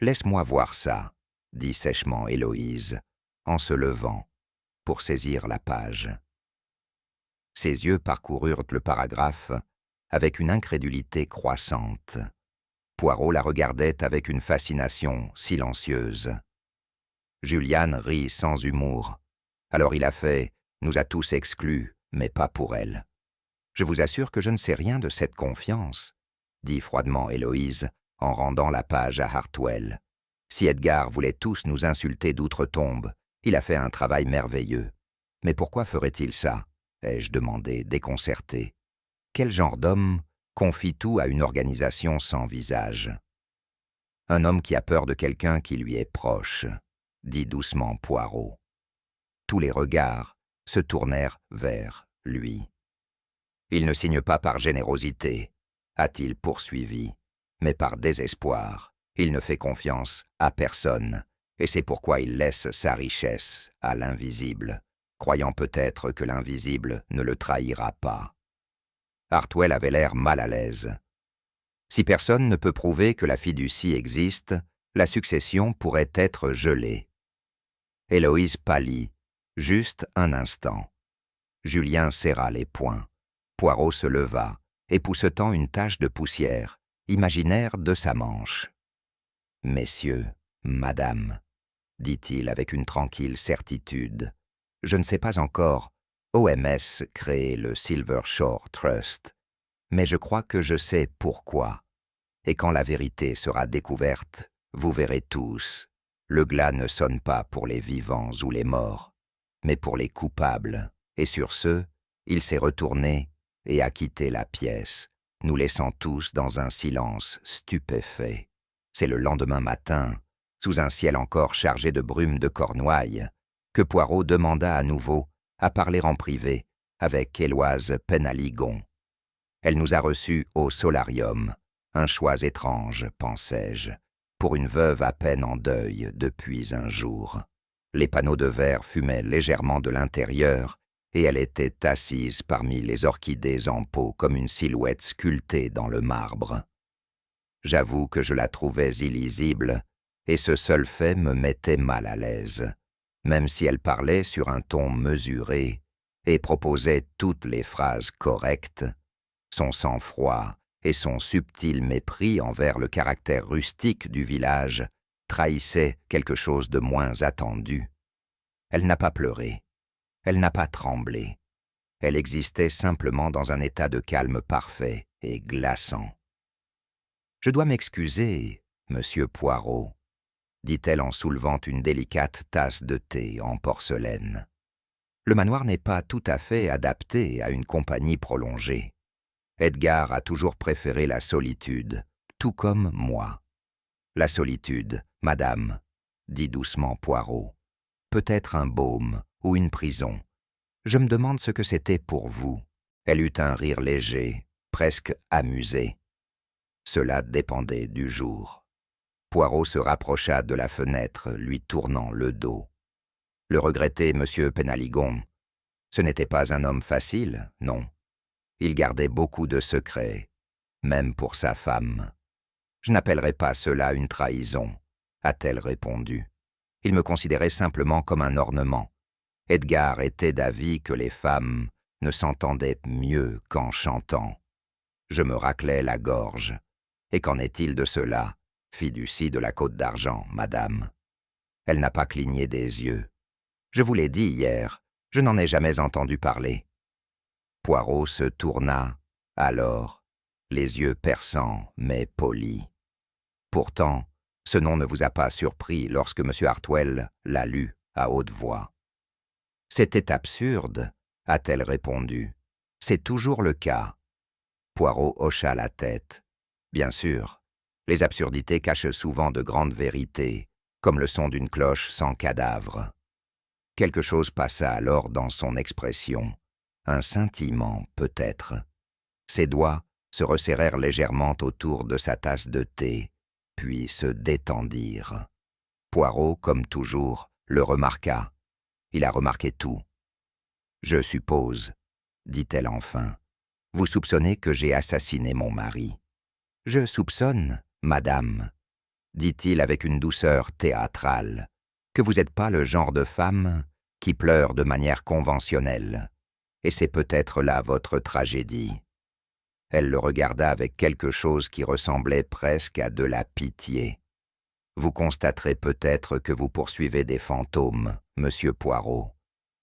Laisse-moi voir ça, » dit sèchement Héloïse, en se levant, pour saisir la page. Ses yeux parcoururent le paragraphe avec une incrédulité croissante. Poirot la regardait avec une fascination silencieuse. Juliane rit sans humour. Alors il a fait « nous a tous exclus, mais pas pour elle ». « Je vous assure que je ne sais rien de cette confiance, » dit froidement Héloïse en rendant la page à Hartwell. « Si Edgar voulait tous nous insulter d'outre-tombe, il a fait un travail merveilleux. Mais pourquoi ferait-il ça ?» ai-je demandé, déconcerté. Quel genre d'homme confie tout à une organisation sans visage? Un homme qui a peur de quelqu'un qui lui est proche, dit doucement Poirot. Tous les regards se tournèrent vers lui. Il ne signe pas par générosité, a-t-il poursuivi, mais par désespoir. Il ne fait confiance à personne, et c'est pourquoi il laisse sa richesse à l'invisible. croyant peut-être que l'invisible ne le trahira pas. Hartwell avait l'air mal à l'aise. Si personne ne peut prouver que la fiducie existe, la succession pourrait être gelée. Héloïse pâlit, juste un instant. Julien serra les poings. Poirot se leva, époussetant une tache de poussière, imaginaire de sa manche. « Messieurs, madame, dit-il avec une tranquille certitude, je ne sais pas encore, OMS crée le Silver Shore Trust, mais je crois que je sais pourquoi. Et quand la vérité sera découverte, vous verrez tous, le glas ne sonne pas pour les vivants ou les morts, mais pour les coupables. Et sur ce, il s'est retourné et a quitté la pièce, nous laissant tous dans un silence stupéfait. C'est le lendemain matin, sous un ciel encore chargé de brumes de Cornouailles, que Poirot demanda à nouveau à parler en privé avec Éloise Penaligon. Elle nous a reçus au solarium, un choix étrange, pensai-je, pour une veuve à peine en deuil depuis un jour. Les panneaux de verre fumaient légèrement de l'intérieur, et elle était assise parmi les orchidées en pot comme une silhouette sculptée dans le marbre. J'avoue que je la trouvais illisible, et ce seul fait me mettait mal à l'aise, même si elle parlait sur un ton mesuré et proposait toutes les phrases correctes. Son sang-froid et son subtil mépris envers le caractère rustique du village trahissaient quelque chose de moins attendu. Elle n'a pas pleuré. Elle n'a pas tremblé. Elle existait simplement dans un état de calme parfait et glaçant. « Je dois m'excuser, monsieur Poirot, dit-elle en soulevant une délicate tasse de thé en porcelaine. Le manoir n'est pas tout à fait adapté à une compagnie prolongée. Edgar a toujours préféré la solitude, tout comme moi. La solitude, madame, dit doucement Poirot, peut être un baume ou une prison. Je me demande ce que c'était pour vous. Elle eut un rire léger, presque amusé. Cela dépendait du jour. Poirot se rapprocha de la fenêtre, lui tournant le dos. Le regrettait monsieur Penaligon. Ce n'était pas un homme facile, non. Il gardait beaucoup de secrets, même pour sa femme. « Je n'appellerai pas cela une trahison », a-t-elle répondu. « Il me considérait simplement comme un ornement. Edgar était d'avis que les femmes ne s'entendaient mieux qu'en chantant. Je me raclais la gorge. Et qu'en est-il de cela, fiducie de la Côte d'Argent, madame ?» Elle n'a pas cligné des yeux. « Je vous l'ai dit hier, je n'en ai jamais entendu parler. » Poirot se tourna, alors, les yeux perçants mais polis. « Pourtant, ce nom ne vous a pas surpris lorsque M. Hartwell l'a lu à haute voix. »« C'était absurde, » a-t-elle répondu. « C'est toujours le cas. » Poirot hocha la tête. « Bien sûr, les absurdités cachent souvent de grandes vérités, comme le son d'une cloche sans cadavre. » Quelque chose passa alors dans son expression. Un scintillement, peut-être. Ses doigts se resserrèrent légèrement autour de sa tasse de thé, puis se détendirent. Poirot, comme toujours, le remarqua. Il a remarqué tout. « Je suppose, dit-elle enfin, vous soupçonnez que j'ai assassiné mon mari. »« Je soupçonne, madame, dit-il avec une douceur théâtrale, que vous n'êtes pas le genre de femme qui pleure de manière conventionnelle. Et c'est peut-être là votre tragédie. » Elle le regarda avec quelque chose qui ressemblait presque à de la pitié. « Vous constaterez peut-être que vous poursuivez des fantômes, monsieur Poirot.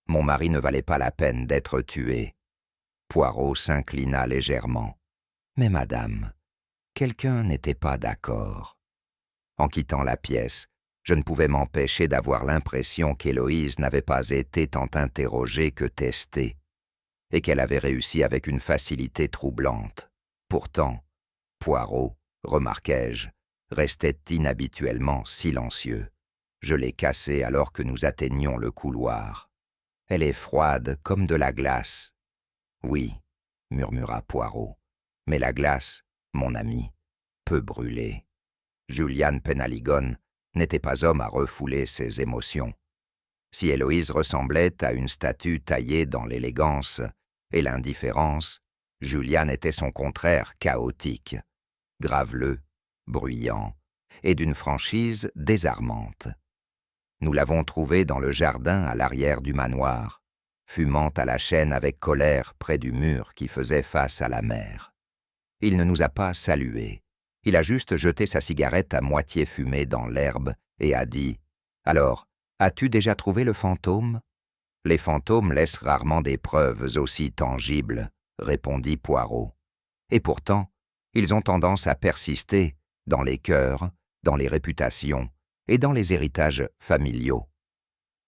Mon mari ne valait pas la peine d'être tué. » Poirot s'inclina légèrement. « Mais madame, quelqu'un n'était pas d'accord. » En quittant la pièce, je ne pouvais m'empêcher d'avoir l'impression qu'Héloïse n'avait pas été tant interrogée que testée, et qu'elle avait réussi avec une facilité troublante. Pourtant, Poirot, remarquai-je, restait inhabituellement silencieux. Je l'ai cassé alors que nous atteignions le couloir. « Elle est froide comme de la glace. »« Oui, » murmura Poirot, « mais la glace, mon ami, peut brûler. » Julian Penaligon n'était pas homme à refouler ses émotions. Si Héloïse ressemblait à une statue taillée dans l'élégance et l'indifférence, Julian était son contraire chaotique, graveleux, bruyant, et d'une franchise désarmante. Nous l'avons trouvé dans le jardin à l'arrière du manoir, fumant à la chaîne avec colère près du mur qui faisait face à la mer. Il ne nous a pas salués. Il a juste jeté sa cigarette à moitié fumée dans l'herbe et a dit « Alors, as-tu déjà trouvé le fantôme ?» « Les fantômes laissent rarement des preuves aussi tangibles, » répondit Poirot. « Et pourtant, ils ont tendance à persister dans les cœurs, dans les réputations et dans les héritages familiaux. »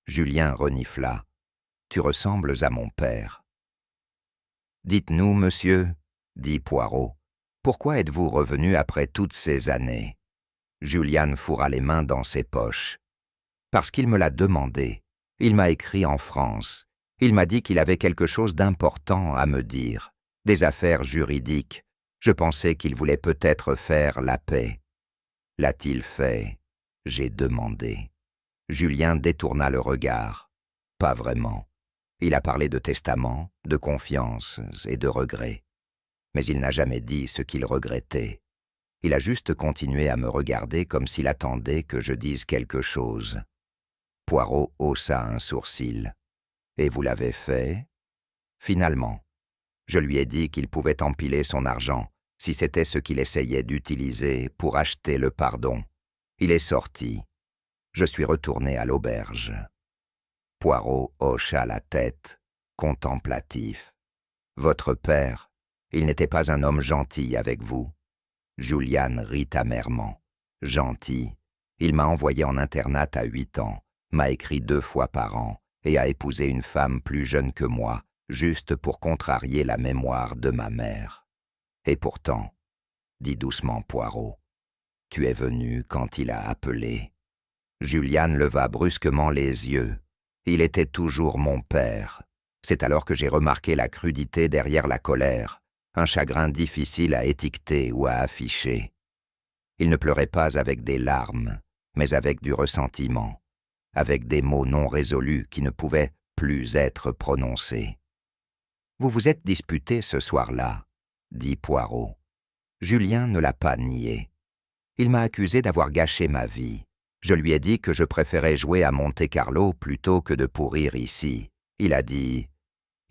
Julien renifla. « Tu ressembles à mon père. »« Dites-nous, monsieur, » dit Poirot, « pourquoi êtes-vous revenu après toutes ces années ?» Julian fourra les mains dans ses poches. « Parce qu'il me l'a demandé. Il m'a écrit en France. Il m'a dit qu'il avait quelque chose d'important à me dire, des affaires juridiques. Je pensais qu'il voulait peut-être faire la paix. L'a-t-il fait? J'ai demandé. » Julien détourna le regard. Pas vraiment. Il a parlé de testament, de confiance et de regret. Mais il n'a jamais dit ce qu'il regrettait. Il a juste continué à me regarder comme s'il attendait que je dise quelque chose. Poirot haussa un sourcil. « Et vous l'avez fait ?» Finalement, je lui ai dit qu'il pouvait empiler son argent si c'était ce qu'il essayait d'utiliser pour acheter le pardon. Il est sorti. Je suis retourné à l'auberge. Poirot hocha la tête, contemplatif. « Votre père, il n'était pas un homme gentil avec vous. » Julian rit amèrement. « Gentil. Il m'a envoyé en internat à 8 ans, m'a écrit 2 fois par an et a épousé une femme plus jeune que moi, juste pour contrarier la mémoire de ma mère. Et pourtant, dit doucement Poirot, tu es venu quand il a appelé. » Julian leva brusquement les yeux. Il était toujours mon père. C'est alors que j'ai remarqué la crudité derrière la colère, un chagrin difficile à étiqueter ou à afficher. Il ne pleurait pas avec des larmes, mais avec du ressentiment, avec des mots non résolus qui ne pouvaient plus être prononcés. « Vous vous êtes disputé ce soir-là, » dit Poirot. Julien ne l'a pas nié. Il m'a accusé d'avoir gâché ma vie. Je lui ai dit que je préférais jouer à Monte-Carlo plutôt que de pourrir ici. Il a dit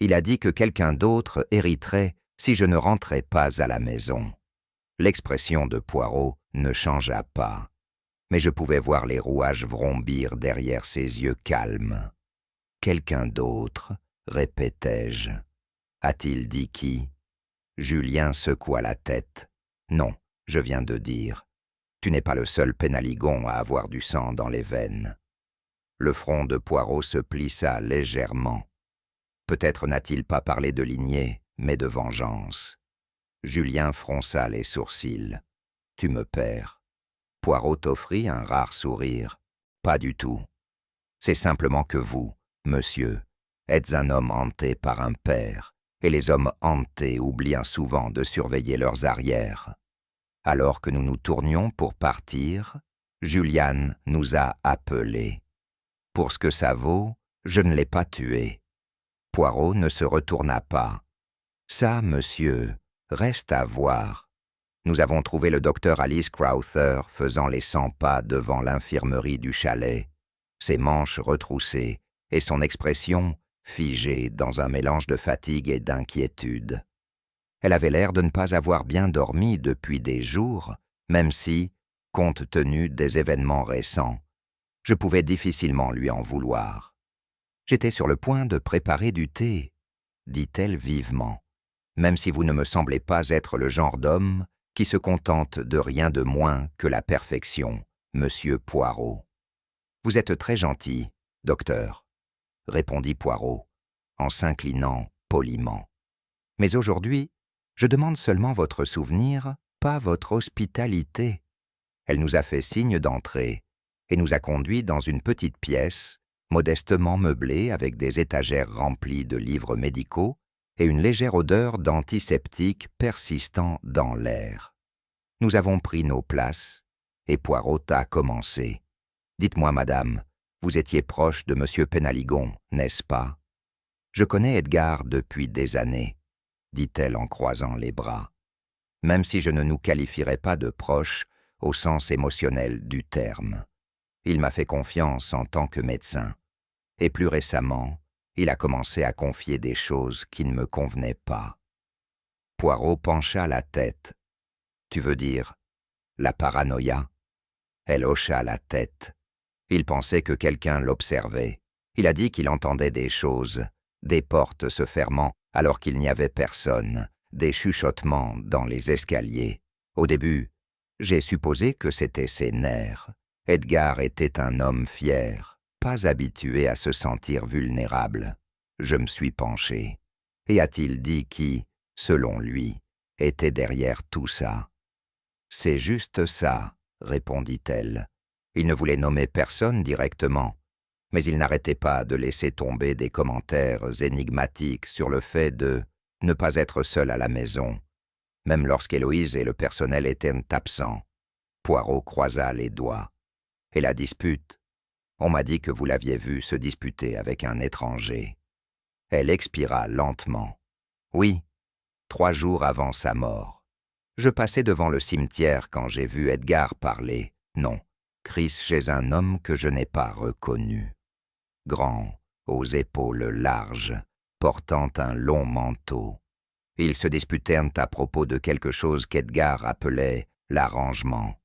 que quelqu'un d'autre hériterait si je ne rentrais pas à la maison. L'expression de Poirot ne changea pas, mais je pouvais voir les rouages vrombir derrière ses yeux calmes. « Quelqu'un d'autre, répétai-je. A-t-il dit qui ?» Julien secoua la tête. « Non, je viens de dire. Tu n'es pas le seul Pénaligon à avoir du sang dans les veines. » Le front de Poirot se plissa légèrement. Peut-être n'a-t-il pas parlé de lignée, mais de vengeance. Julien fronça les sourcils. « Tu me perds. » Poirot offrit un rare sourire. « Pas du tout. C'est simplement que vous, monsieur, êtes un homme hanté par un père, et les hommes hantés oublient souvent de surveiller leurs arrières. Alors que nous nous tournions pour partir, Julian nous a appelés. Pour ce que ça vaut, je ne l'ai pas tué. » Poirot ne se retourna pas. « Ça, monsieur, reste à voir. Nous avons trouvé le docteur Alice Crowther faisant les 100 pas devant l'infirmerie du chalet, ses manches retroussées et son expression figée dans un mélange de fatigue et d'inquiétude. Elle avait l'air de ne pas avoir bien dormi depuis des jours, même si, compte tenu des événements récents, je pouvais difficilement lui en vouloir. J'étais sur le point de préparer du thé, dit-elle vivement, même si vous ne me semblez pas être le genre d'homme qui se contente de rien de moins que la perfection, monsieur Poirot. Vous êtes très gentil, docteur, répondit Poirot, en s'inclinant poliment. Mais aujourd'hui, je demande seulement votre souvenir, pas votre hospitalité. Elle nous a fait signe d'entrer et nous a conduits dans une petite pièce, modestement meublée avec des étagères remplies de livres médicaux et une légère odeur d'antiseptique persistant dans l'air. Nous avons pris nos places et Poirot a commencé. « Dites-moi, madame, Vous étiez proche de M. Penaligon, n'est-ce pas? Je connais Edgar depuis des années, dit-elle en croisant les bras. Même si je ne nous qualifierais pas de proches au sens émotionnel du terme. Il m'a fait confiance en tant que médecin. Et plus récemment, il a commencé à confier des choses qui ne me convenaient pas. Poirot pencha la tête. Tu veux dire la paranoïa? Elle hocha la tête. Il pensait que quelqu'un l'observait. Il a dit qu'il entendait des choses, des portes se fermant alors qu'il n'y avait personne, des chuchotements dans les escaliers. Au début, j'ai supposé que c'était ses nerfs. Edgar était un homme fier, pas habitué à se sentir vulnérable. Je me suis penché. Et a-t-il dit qui, selon lui, était derrière tout ça? C'est juste ça, répondit-elle. Il ne voulait nommer personne directement, mais il n'arrêtait pas de laisser tomber des commentaires énigmatiques sur le fait de ne pas être seul à la maison, même lorsqu'Héloïse et le personnel étaient absents. Poirot croisa les doigts. Et la dispute? On m'a dit que vous l'aviez vue se disputer avec un étranger. Elle expira lentement. Oui, 3 jours avant sa mort. Je passais devant le cimetière quand j'ai vu Edgar parler. Non, Chris chez un homme que je n'ai pas reconnu. Grand, aux épaules larges, portant un long manteau. Ils se disputaient à propos de quelque chose qu'Edgar appelait l'arrangement.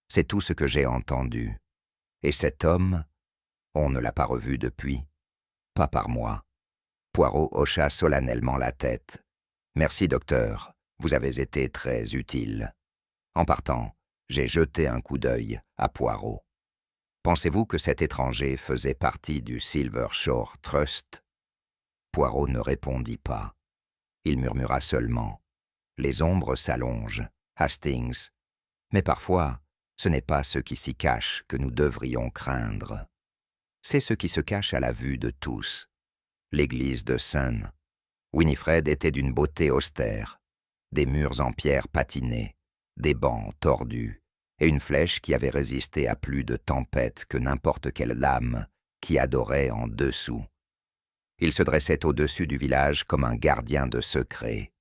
C'est tout ce que j'ai entendu. Et cet homme, on ne l'a pas revu depuis. Pas par moi. Poirot hocha solennellement la tête. Merci, docteur, vous avez été très utile. En partant, j'ai jeté un coup d'œil à Poirot. Pensez-vous que cet étranger faisait partie du Silver Shore Trust? Poirot ne répondit pas. Il murmura seulement. Les ombres s'allongent, Hastings. Mais parfois, ce n'est pas ce qui s'y cache que nous devrions craindre. C'est ce qui se cache à la vue de tous. L'église de Sun. Winifred était d'une beauté austère. Des murs en pierre patinés, des bancs tordus, et une flèche qui avait résisté à plus de tempêtes que n'importe quelle lame qui adorait en dessous. Il se dressait au-dessus du village comme un gardien de secret.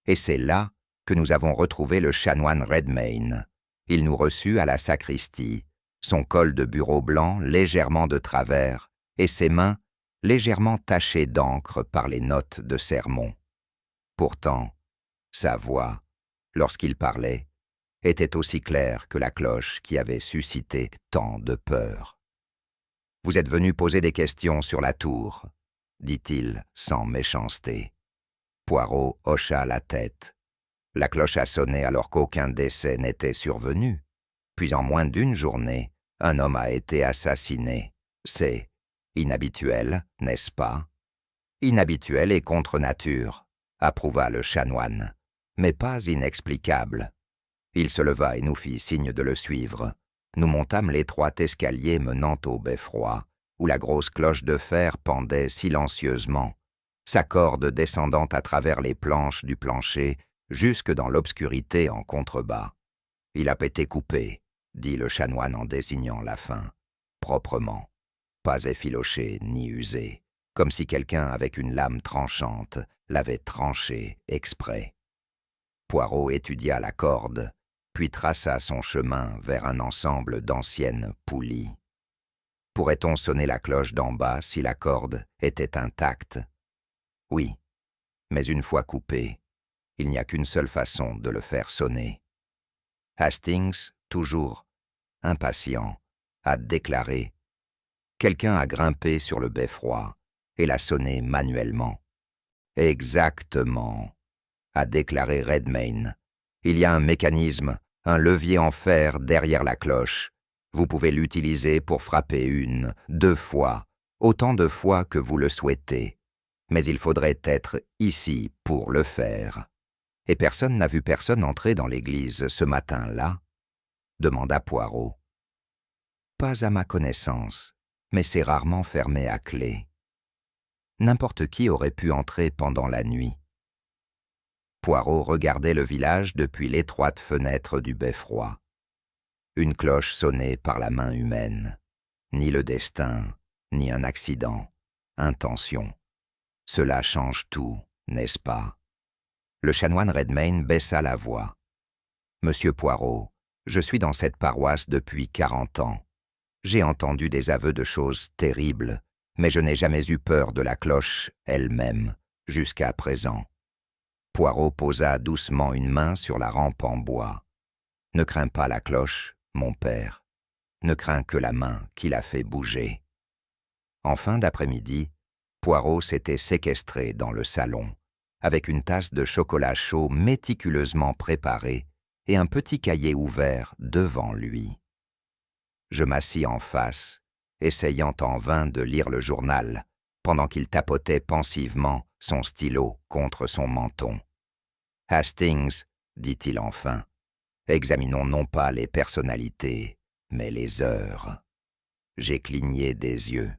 Et c'est là que nous avons retrouvé le chanoine Redmayne. Il nous reçut à la sacristie, son col de bureau blanc légèrement de travers et ses mains légèrement tachées d'encre par les notes de sermon. Pourtant, sa voix, lorsqu'il parlait, était aussi claire que la cloche qui avait suscité tant de peur. « Vous êtes venu poser des questions sur la tour », dit-il sans méchanceté. Poirot hocha la tête. La cloche a sonné alors qu'aucun décès n'était survenu. Puis en moins d'une journée, un homme a été assassiné. C'est inhabituel, n'est-ce pas? Inhabituel et contre nature, approuva le chanoine, mais pas inexplicable. Il se leva et nous fit signe de le suivre. Nous montâmes l'étroit escalier menant au beffroi, où la grosse cloche de fer pendait silencieusement, sa corde descendant à travers les planches du plancher jusque dans l'obscurité en contrebas. « Il a été coupé », dit le chanoine en désignant la fin, proprement, pas effiloché ni usé, comme si quelqu'un avec une lame tranchante l'avait tranché exprès. Poirot étudia la corde, puis traça son chemin vers un ensemble d'anciennes poulies. Pourrait-on sonner la cloche d'en bas si la corde était intacte? Oui, mais une fois coupée, il n'y a qu'une seule façon de le faire sonner. Hastings, toujours impatient, a déclaré « Quelqu'un a grimpé sur le beffroi et l'a sonné manuellement. » « Exactement, a déclaré Redmayne. Il y a un mécanisme, un levier en fer derrière la cloche. Vous pouvez l'utiliser pour frapper 1, 2 fois, autant de fois que vous le souhaitez. Mais il faudrait être ici pour le faire. Et personne n'a vu personne entrer dans l'église ce matin-là? Demanda Poirot. Pas à ma connaissance, mais c'est rarement fermé à clé. N'importe qui aurait pu entrer pendant la nuit. Poirot regardait le village depuis l'étroite fenêtre du beffroi. Une cloche sonnée par la main humaine. Ni le destin, ni un accident, intention. Cela change tout, n'est-ce pas? Le chanoine Redmayne baissa la voix. Monsieur Poirot, je suis dans cette paroisse depuis 40 ans. J'ai entendu des aveux de choses terribles, mais je n'ai jamais eu peur de la cloche elle-même, jusqu'à présent. Poirot posa doucement une main sur la rampe en bois. Ne crains pas la cloche, mon père. Ne crains que la main qui la fait bouger. En fin d'après-midi, Poirot s'était séquestré dans le salon, avec une tasse de chocolat chaud méticuleusement préparée et un petit cahier ouvert devant lui. Je m'assis en face, essayant en vain de lire le journal, pendant qu'il tapotait pensivement son stylo contre son menton. « Hastings, dit-il enfin, examinons non pas les personnalités, mais les heures. » J'ai cligné des yeux.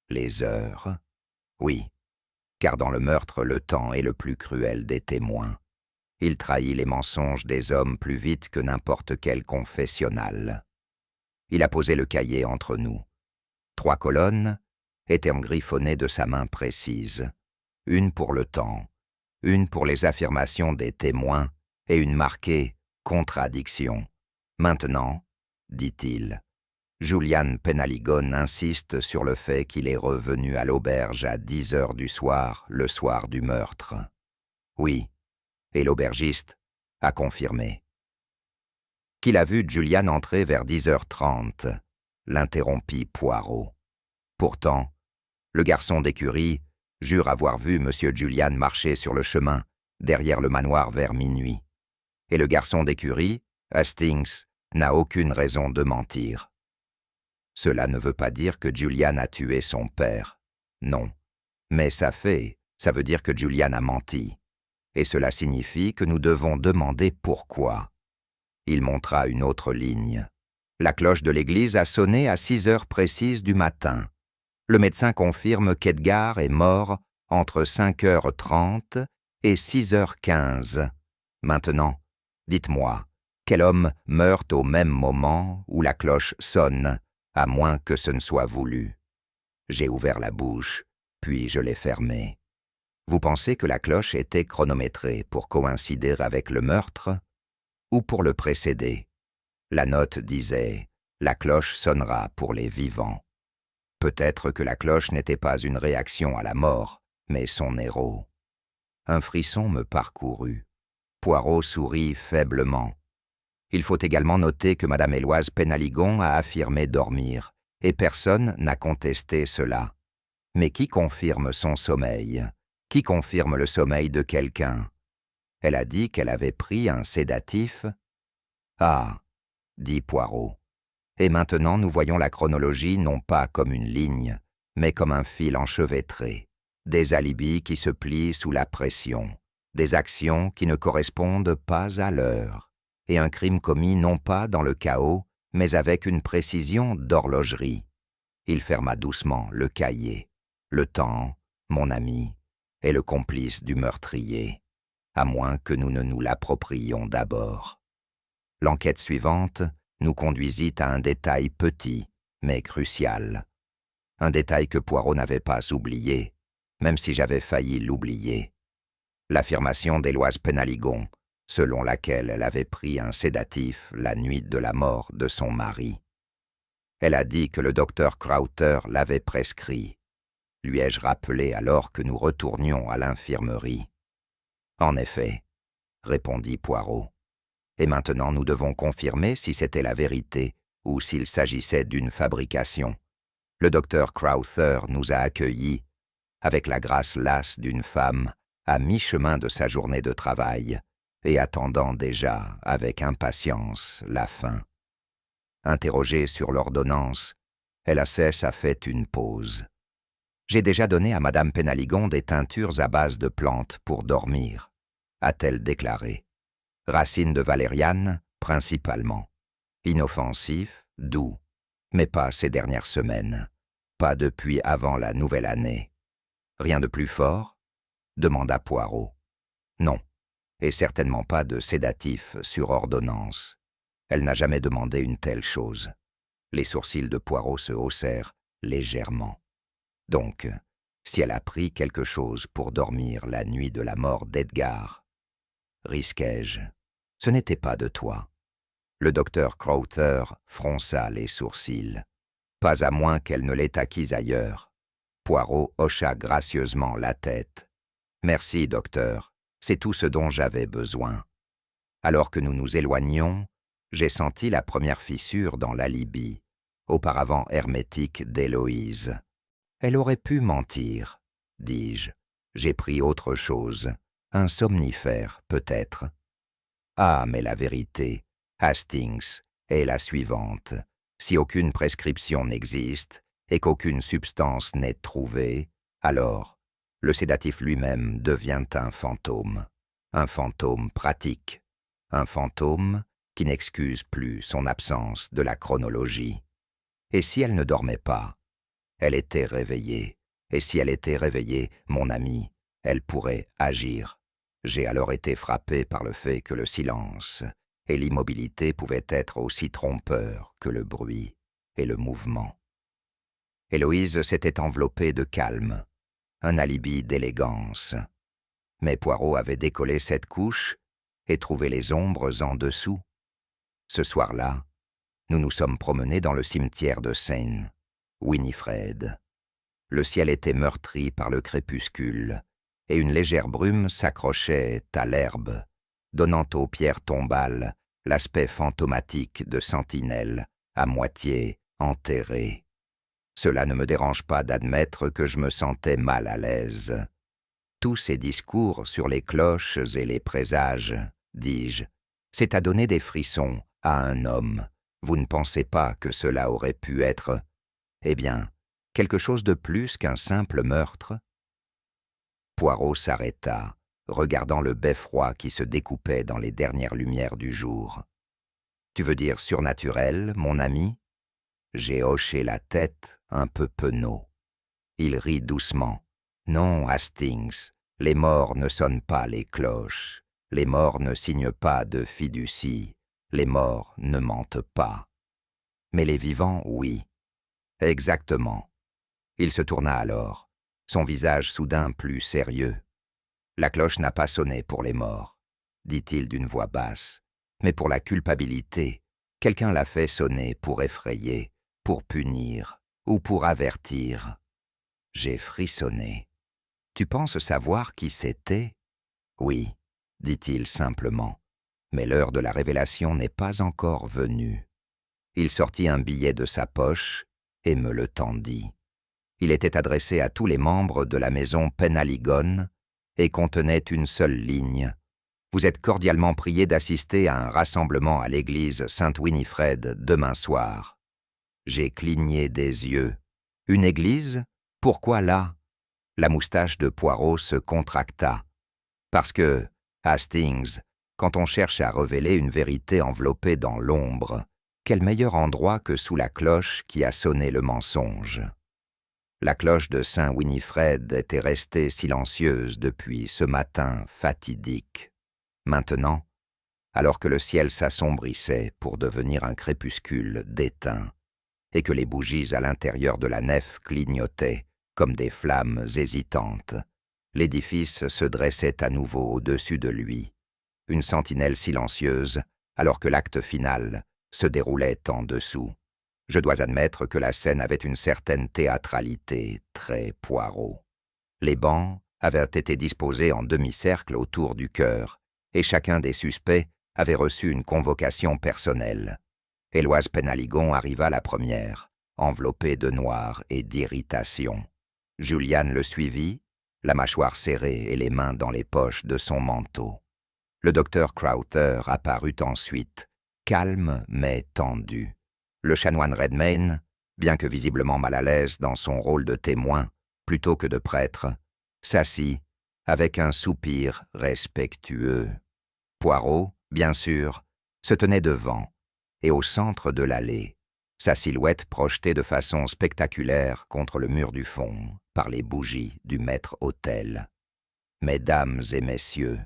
Les heures? Oui, car dans le meurtre, le temps est le plus cruel des témoins. Il trahit les mensonges des hommes plus vite que n'importe quel confessionnal. Il a posé le cahier entre nous. 3 colonnes étaient engriffonnées de sa main précise. Une pour le temps, une pour les affirmations des témoins et une marquée « Contradiction ». Maintenant, dit-il, Julian Penhaligon insiste sur le fait qu'il est revenu à l'auberge à 10 heures du soir, le soir du meurtre. Oui, et l'aubergiste a confirmé. Qu'il a vu Julian entrer vers 10h30, l'interrompit Poirot. Pourtant, le garçon d'écurie jure avoir vu M. Julian marcher sur le chemin, derrière le manoir vers minuit. Et le garçon d'écurie, Hastings, n'a aucune raison de mentir. Cela ne veut pas dire que Julian a tué son père. Non. Mais ça veut dire que Julian a menti. Et cela signifie que nous devons demander pourquoi. Il montra une autre ligne. La cloche de l'église a sonné à 6 heures précises du matin. Le médecin confirme qu'Edgar est mort entre 5h30 et 6h15. Maintenant, dites-moi, quel homme meurt au même moment où la cloche sonne, à moins que ce ne soit voulu? J'ai ouvert la bouche, puis je l'ai fermée. Vous pensez que la cloche était chronométrée pour coïncider avec le meurtre ou pour le précéder? La note disait « La cloche sonnera pour les vivants ». Peut-être que la cloche n'était pas une réaction à la mort, mais son héros. Un frisson me parcourut. Poirot sourit faiblement. Il faut également noter que Madame Éloise Penhaligon a affirmé dormir, et personne n'a contesté cela. Mais qui confirme son sommeil? Qui confirme le sommeil de quelqu'un? Elle a dit qu'elle avait pris un sédatif. Ah, dit Poirot. Et maintenant nous voyons la chronologie non pas comme une ligne, mais comme un fil enchevêtré. Des alibis qui se plient sous la pression, des actions qui ne correspondent pas à l'heure, et un crime commis non pas dans le chaos, mais avec une précision d'horlogerie. Il ferma doucement le cahier. Le temps, mon ami, est le complice du meurtrier, à moins que nous ne nous l'approprions d'abord. L'enquête suivante nous conduisit à un détail petit, mais crucial. Un détail que Poirot n'avait pas oublié, même si j'avais failli l'oublier. L'affirmation d'Éloise Penhaligon, selon laquelle elle avait pris un sédatif la nuit de la mort de son mari. Elle a dit que le docteur Crowther l'avait prescrit. Lui ai-je rappelé alors que nous retournions à l'infirmerie? En effet, répondit Poirot. Et maintenant nous devons confirmer si c'était la vérité ou s'il s'agissait d'une fabrication. Le docteur Crowther nous a accueillis, avec la grâce lasse d'une femme, à mi-chemin de sa journée de travail, et attendant déjà, avec impatience, la fin. Interrogée sur l'ordonnance, elle a fait une pause. J'ai déjà donné à Madame Penhaligon des teintures à base de plantes pour dormir, a-t-elle déclaré. Racines de valériane, principalement. Inoffensif, doux, mais pas ces dernières semaines. Pas depuis avant la nouvelle année. Rien de plus fort? Demanda Poirot. Non, et certainement pas de sédatif sur ordonnance. Elle n'a jamais demandé une telle chose. Les sourcils de Poirot se haussèrent légèrement. Donc, si elle a pris quelque chose pour dormir la nuit de la mort d'Edgar, risquai-je. Ce n'était pas de toi. Le docteur Crowther fronça les sourcils. Pas à moins qu'elle ne l'ait acquise ailleurs. Poirot hocha gracieusement la tête. Merci, docteur, c'est tout ce dont j'avais besoin. Alors que nous nous éloignions, j'ai senti la première fissure dans l'alibi, auparavant hermétique d'Héloïse. Elle aurait pu mentir, dis-je. J'ai pris autre chose, un somnifère peut-être. Ah, mais la vérité, Hastings, est la suivante. Si aucune prescription n'existe et qu'aucune substance n'est trouvée, alors le sédatif lui-même devient un fantôme pratique, un fantôme qui n'excuse plus son absence de la chronologie. Et si elle ne dormait pas, elle était réveillée, et si elle était réveillée, mon ami, elle pourrait agir. J'ai alors été frappé par le fait que le silence et l'immobilité pouvaient être aussi trompeurs que le bruit et le mouvement. Héloïse s'était enveloppée de calme, un alibi d'élégance. Mais Poirot avait décollé cette couche et trouvé les ombres en dessous. Ce soir-là, nous nous sommes promenés dans le cimetière de Seine, Winifred. Le ciel était meurtri par le crépuscule, et une légère brume s'accrochait à l'herbe, donnant aux pierres tombales l'aspect fantomatique de sentinelles à moitié enterrées. Cela ne me dérange pas d'admettre que je me sentais mal à l'aise. Tous ces discours sur les cloches et les présages, dis-je, c'est à donner des frissons à un homme. Vous ne pensez pas que cela aurait pu être, eh bien, quelque chose de plus qu'un simple meurtre? Poirot s'arrêta, regardant le beffroi qui se découpait dans les dernières lumières du jour. « Tu veux dire surnaturel, mon ami ?» J'ai hoché la tête, un peu penaud. Il rit doucement. « Non, Hastings, les morts ne sonnent pas les cloches. Les morts ne signent pas de fiducie. Les morts ne mentent pas. Mais les vivants, oui. » « Exactement. » Il se tourna alors, son visage soudain plus sérieux. « La cloche n'a pas sonné pour les morts, » dit-il d'une voix basse, « mais pour la culpabilité. Quelqu'un l'a fait sonner pour effrayer, pour punir ou pour avertir. » J'ai frissonné. « Tu penses savoir qui c'était ?»« Oui, » dit-il simplement, « mais l'heure de la révélation n'est pas encore venue. » Il sortit un billet de sa poche et me le tendit. Il était adressé à tous les membres de la maison Penhaligone et contenait une seule ligne. « Vous êtes cordialement priés d'assister à un rassemblement à l'église Sainte-Winifred demain soir. » J'ai cligné des yeux. « Une église? Pourquoi là ?» La moustache de Poirot se contracta. « Parce que, Hastings, quand on cherche à révéler une vérité enveloppée dans l'ombre, quel meilleur endroit que sous la cloche qui a sonné le mensonge. La cloche de Saint-Winifred était restée silencieuse depuis ce matin fatidique. Maintenant, alors que le ciel s'assombrissait pour devenir un crépuscule déteint, et que les bougies à l'intérieur de la nef clignotaient comme des flammes hésitantes, l'édifice se dressait à nouveau au-dessus de lui, une sentinelle silencieuse, alors que l'acte final se déroulait en dessous. Je dois admettre que la scène avait une certaine théâtralité, très Poirot. Les bancs avaient été disposés en demi-cercle autour du chœur, et chacun des suspects avait reçu une convocation personnelle. Héloïse Penhaligone arriva la première, enveloppée de noir et d'irritation. Juliane le suivit, la mâchoire serrée et les mains dans les poches de son manteau. Le docteur Crowther apparut ensuite, calme mais tendu. Le chanoine Redmayne, bien que visiblement mal à l'aise dans son rôle de témoin plutôt que de prêtre, s'assit avec un soupir respectueux. Poirot, bien sûr, se tenait devant et au centre de l'allée, sa silhouette projetée de façon spectaculaire contre le mur du fond par les bougies du maître-autel. « Mesdames et messieurs »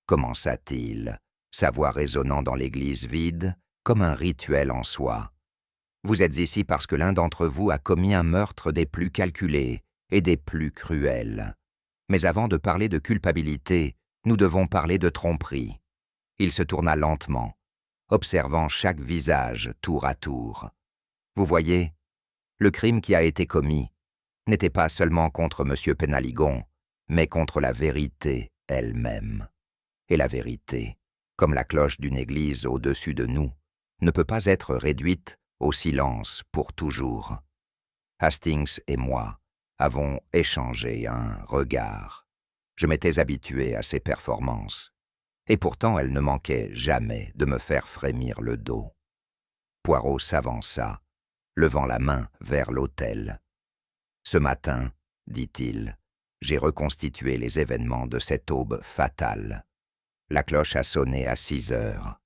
commença-t-il, sa voix résonnant dans l'église vide comme un rituel en soi. Vous êtes ici parce que l'un d'entre vous a commis un meurtre des plus calculés et des plus cruels. Mais avant de parler de culpabilité, nous devons parler de tromperie. » Il se tourna lentement, observant chaque visage tour à tour. « Vous voyez, le crime qui a été commis n'était pas seulement contre M. Penaligon, mais contre la vérité elle-même. Et la vérité, comme la cloche d'une église au-dessus de nous, ne peut pas être réduite au silence pour toujours. Hastings et moi avons échangé un regard. Je m'étais habitué à ses performances, et pourtant elle ne manquait jamais de me faire frémir le dos. Poirot s'avança, levant la main vers l'autel. « Ce matin, dit-il, j'ai reconstitué les événements de cette aube fatale. La cloche a sonné à 6 heures.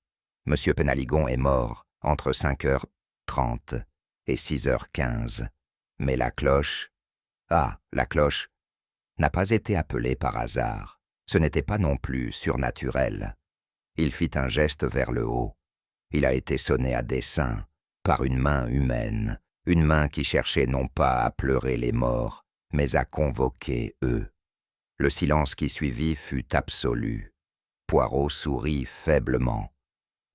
Monsieur Penaligon est mort entre 5h30 et 6h15. Mais la cloche, la cloche, n'a pas été appelée par hasard. Ce n'était pas non plus surnaturel. Il fit un geste vers le haut. Il a été sonné à dessein, par une main humaine, une main qui cherchait non pas à pleurer les morts, mais à convoquer eux. Le silence qui suivit fut absolu. Poirot sourit faiblement.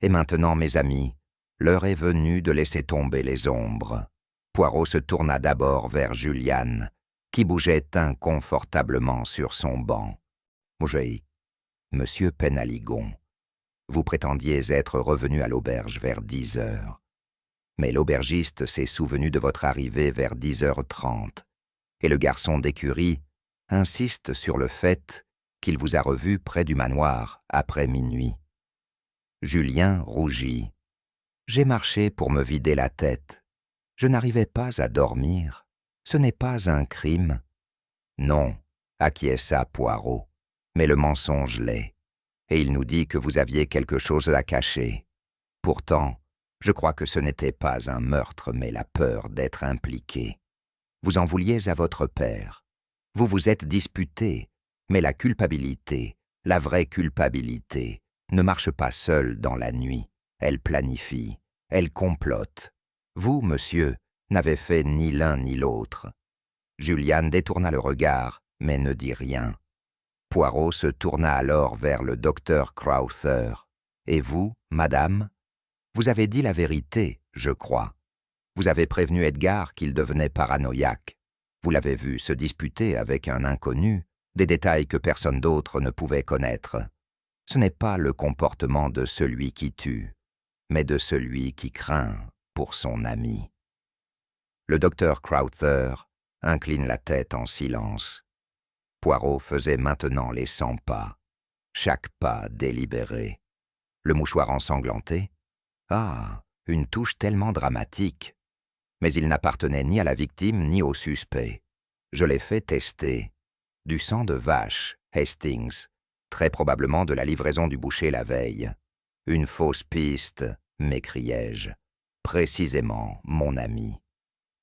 Et maintenant, mes amis, l'heure est venue de laisser tomber les ombres. » Poirot se tourna d'abord vers Juliane, qui bougeait inconfortablement sur son banc. « Monsieur Penaligon, vous prétendiez être revenu à l'auberge vers 10 heures. Mais l'aubergiste s'est souvenu de votre arrivée vers 10h30, et le garçon d'écurie insiste sur le fait qu'il vous a revu près du manoir après minuit. » Julien rougit. « J'ai marché pour me vider la tête. Je n'arrivais pas à dormir. Ce n'est pas un crime. » « Non, » acquiesça Poirot, « mais le mensonge l'est. Et il nous dit que vous aviez quelque chose à cacher. Pourtant, je crois que ce n'était pas un meurtre, mais la peur d'être impliqué. Vous en vouliez à votre père. Vous vous êtes disputé, mais la culpabilité, la vraie culpabilité, ne marche pas seule dans la nuit. Elle planifie, elle complote. Vous, monsieur, n'avez fait ni l'un ni l'autre. » Juliane détourna le regard, mais ne dit rien. Poirot se tourna alors vers le docteur Crowther. « Et vous, madame, vous avez dit la vérité, je crois. Vous avez prévenu Edgar qu'il devenait paranoïaque. Vous l'avez vu se disputer avec un inconnu, des détails que personne d'autre ne pouvait connaître. Ce n'est pas le comportement de celui qui tue, mais de celui qui craint pour son ami. » Le docteur Crowther incline la tête en silence. Poirot faisait maintenant les 100 pas, chaque pas délibéré. Le mouchoir ensanglanté. Une touche tellement dramatique. Mais il n'appartenait ni à la victime ni au suspect. Je l'ai fait tester. Du sang de vache, Hastings, très probablement de la livraison du boucher la veille. Une fausse piste, m'écriai-je. Précisément, mon ami.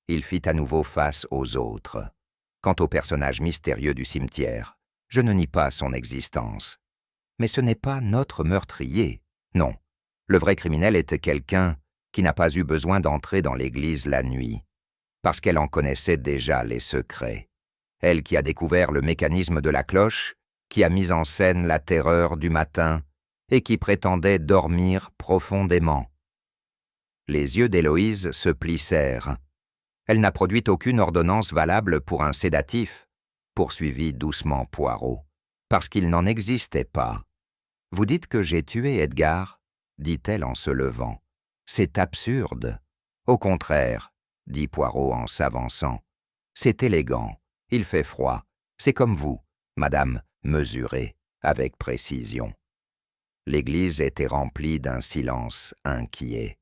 Il fit à nouveau face aux autres. Quant au personnage mystérieux du cimetière, je ne nie pas son existence. Mais ce n'est pas notre meurtrier. Non, le vrai criminel était quelqu'un qui n'a pas eu besoin d'entrer dans l'église la nuit, parce qu'elle en connaissait déjà les secrets. Elle qui a découvert le mécanisme de la cloche, qui a mis en scène la terreur du matin et qui prétendait dormir profondément. Les yeux d'Héloïse se plissèrent. Elle n'a produit aucune ordonnance valable pour un sédatif, poursuivit doucement Poirot, parce qu'il n'en existait pas. Vous dites que j'ai tué Edgar, dit-elle en se levant. C'est absurde. Au contraire, dit Poirot en s'avançant. C'est élégant, il fait froid. C'est comme vous, madame, mesurez, avec précision. L'église était remplie d'un silence inquiet.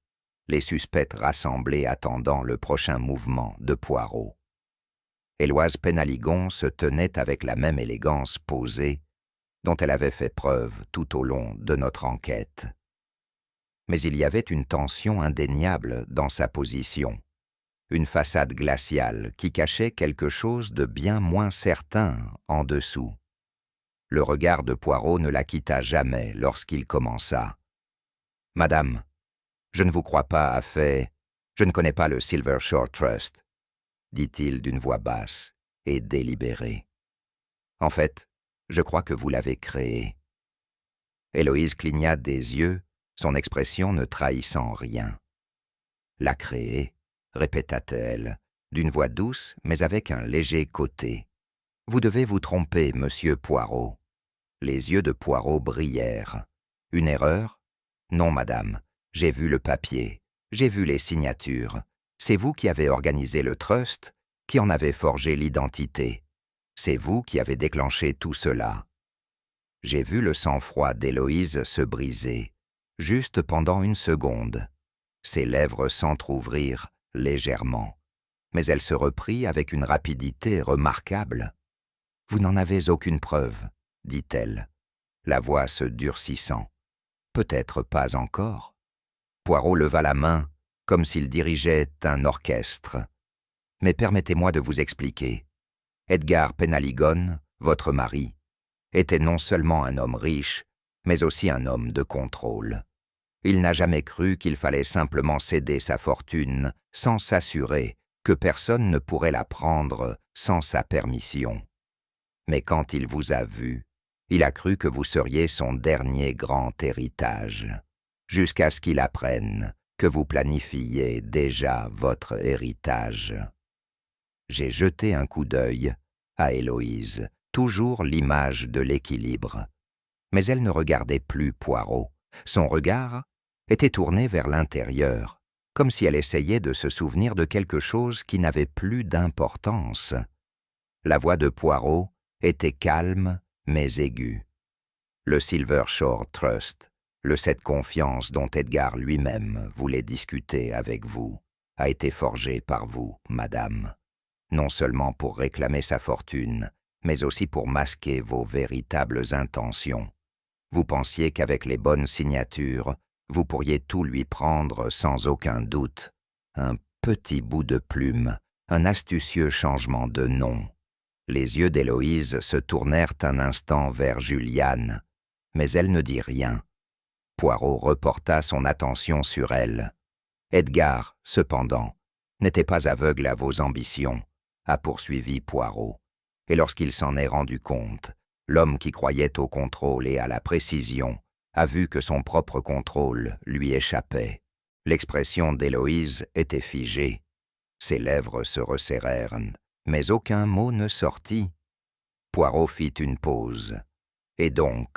Les suspects rassemblés attendant le prochain mouvement de Poirot. Éloise Penaligon se tenait avec la même élégance posée dont elle avait fait preuve tout au long de notre enquête. Mais il y avait une tension indéniable dans sa position, une façade glaciale qui cachait quelque chose de bien moins certain en dessous. Le regard de Poirot ne la quitta jamais lorsqu'il commença. « Madame, je ne vous crois pas à fait. Je ne connais pas le Silver Shore Trust, dit-il d'une voix basse et délibérée. En fait, je crois que vous l'avez créé. Héloïse cligna des yeux, son expression ne trahissant rien. La créer, répéta-t-elle, d'une voix douce mais avec un léger côté. Vous devez vous tromper, monsieur Poirot. Les yeux de Poirot brillèrent. Une erreur? Non, madame. J'ai vu le papier. J'ai vu les signatures. C'est vous qui avez organisé le trust, qui en avez forgé l'identité. C'est vous qui avez déclenché tout cela. J'ai vu le sang-froid d'Héloïse se briser, juste pendant une seconde. Ses lèvres s'entr'ouvrirent légèrement, mais elle se reprit avec une rapidité remarquable. « Vous n'en avez aucune preuve, » dit-elle, la voix se durcissant. « Peut-être pas encore. » Poirot leva la main, comme s'il dirigeait un orchestre. « Mais permettez-moi de vous expliquer. Edgar Penaligon, votre mari, était non seulement un homme riche, mais aussi un homme de contrôle. Il n'a jamais cru qu'il fallait simplement céder sa fortune sans s'assurer que personne ne pourrait la prendre sans sa permission. Mais quand il vous a vu, il a cru que vous seriez son dernier grand héritage, jusqu'à ce qu'il apprenne que vous planifiez déjà votre héritage. » J'ai jeté un coup d'œil à Héloïse, toujours l'image de l'équilibre. Mais elle ne regardait plus Poirot. Son regard était tourné vers l'intérieur, comme si elle essayait de se souvenir de quelque chose qui n'avait plus d'importance. La voix de Poirot était calme mais aiguë. Le Silver Shore Trust, le cette confiance dont Edgar lui-même voulait discuter avec vous, a été forgé par vous, madame, non seulement pour réclamer sa fortune, mais aussi pour masquer vos véritables intentions. Vous pensiez qu'avec les bonnes signatures, vous pourriez tout lui prendre sans aucun doute. Un petit bout de plume, un astucieux changement de nom. Les yeux d'Héloïse se tournèrent un instant vers Juliane, mais elle ne dit rien. Poirot reporta son attention sur elle. Edgar, cependant, n'était pas aveugle à vos ambitions, a poursuivi Poirot. Et lorsqu'il s'en est rendu compte, l'homme qui croyait au contrôle et à la précision a vu que son propre contrôle lui échappait. L'expression d'Héloïse était figée. Ses lèvres se resserrèrent, mais aucun mot ne sortit. Poirot fit une pause. Et donc,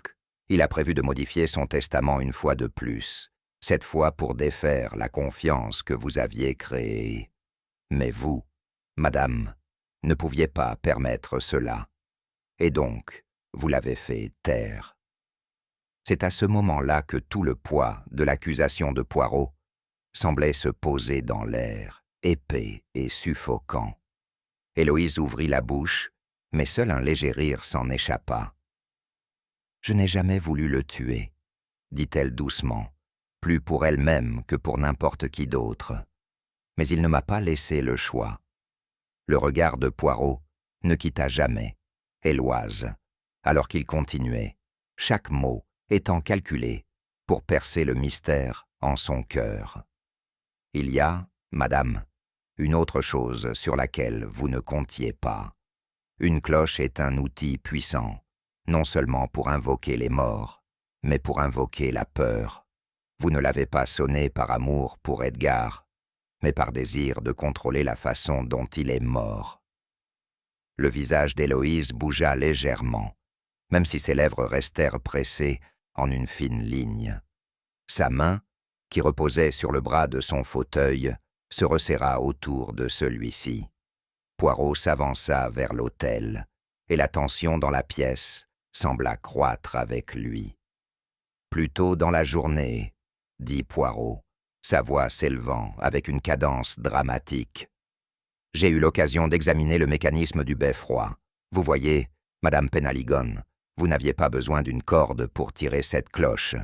il a prévu de modifier son testament une fois de plus, cette fois pour défaire la confiance que vous aviez créée. Mais vous, madame, ne pouviez pas permettre cela. Et donc, vous l'avez fait taire. C'est à ce moment-là que tout le poids de l'accusation de Poirot semblait se poser dans l'air, épais et suffocant. Héloïse ouvrit la bouche, mais seul un léger rire s'en échappa. « Je n'ai jamais voulu le tuer, » dit-elle doucement, plus pour elle-même que pour n'importe qui d'autre. Mais il ne m'a pas laissé le choix. Le regard de Poirot ne quitta jamais Héloïse, alors qu'il continuait, chaque mot étant calculé pour percer le mystère en son cœur. Il y a, madame, une autre chose sur laquelle vous ne comptiez pas. Une cloche est un outil puissant, non seulement pour invoquer les morts, mais pour invoquer la peur. Vous ne l'avez pas sonnée par amour pour Edgar, mais par désir de contrôler la façon dont il est mort. Le visage d'Héloïse bougea légèrement, même si ses lèvres restèrent pressées en une fine ligne. Sa main, qui reposait sur le bras de son fauteuil, se resserra autour de celui-ci. Poirot s'avança vers l'autel, et la tension dans la pièce sembla croître avec lui. « Plus tôt dans la journée, » dit Poirot, sa voix s'élevant avec une cadence dramatique. « J'ai eu l'occasion d'examiner le mécanisme du beffroi. Vous voyez, Madame Penaligon, vous n'aviez pas besoin d'une corde pour tirer cette cloche.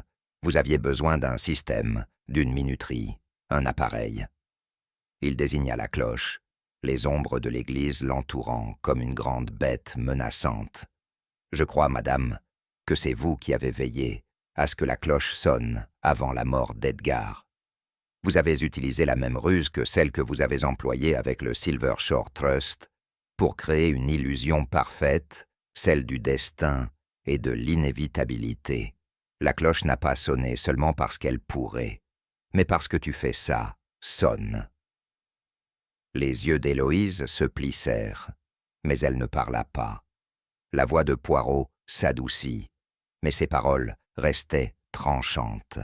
Vous aviez besoin d'un système, d'une minuterie, un appareil. » Il désigna la cloche, les ombres de l'église l'entourant comme une grande bête menaçante. « Je crois, madame, que c'est vous qui avez veillé à ce que la cloche sonne avant la mort d'Edgar. » Vous avez utilisé la même ruse que celle que vous avez employée avec le Silver Shore Trust pour créer une illusion parfaite, celle du destin et de l'inévitabilité. La cloche n'a pas sonné seulement parce qu'elle pourrait, mais parce que tu fais ça, sonne. Les yeux d'Héloïse se plissèrent, mais elle ne parla pas. La voix de Poirot s'adoucit, mais ses paroles restaient tranchantes.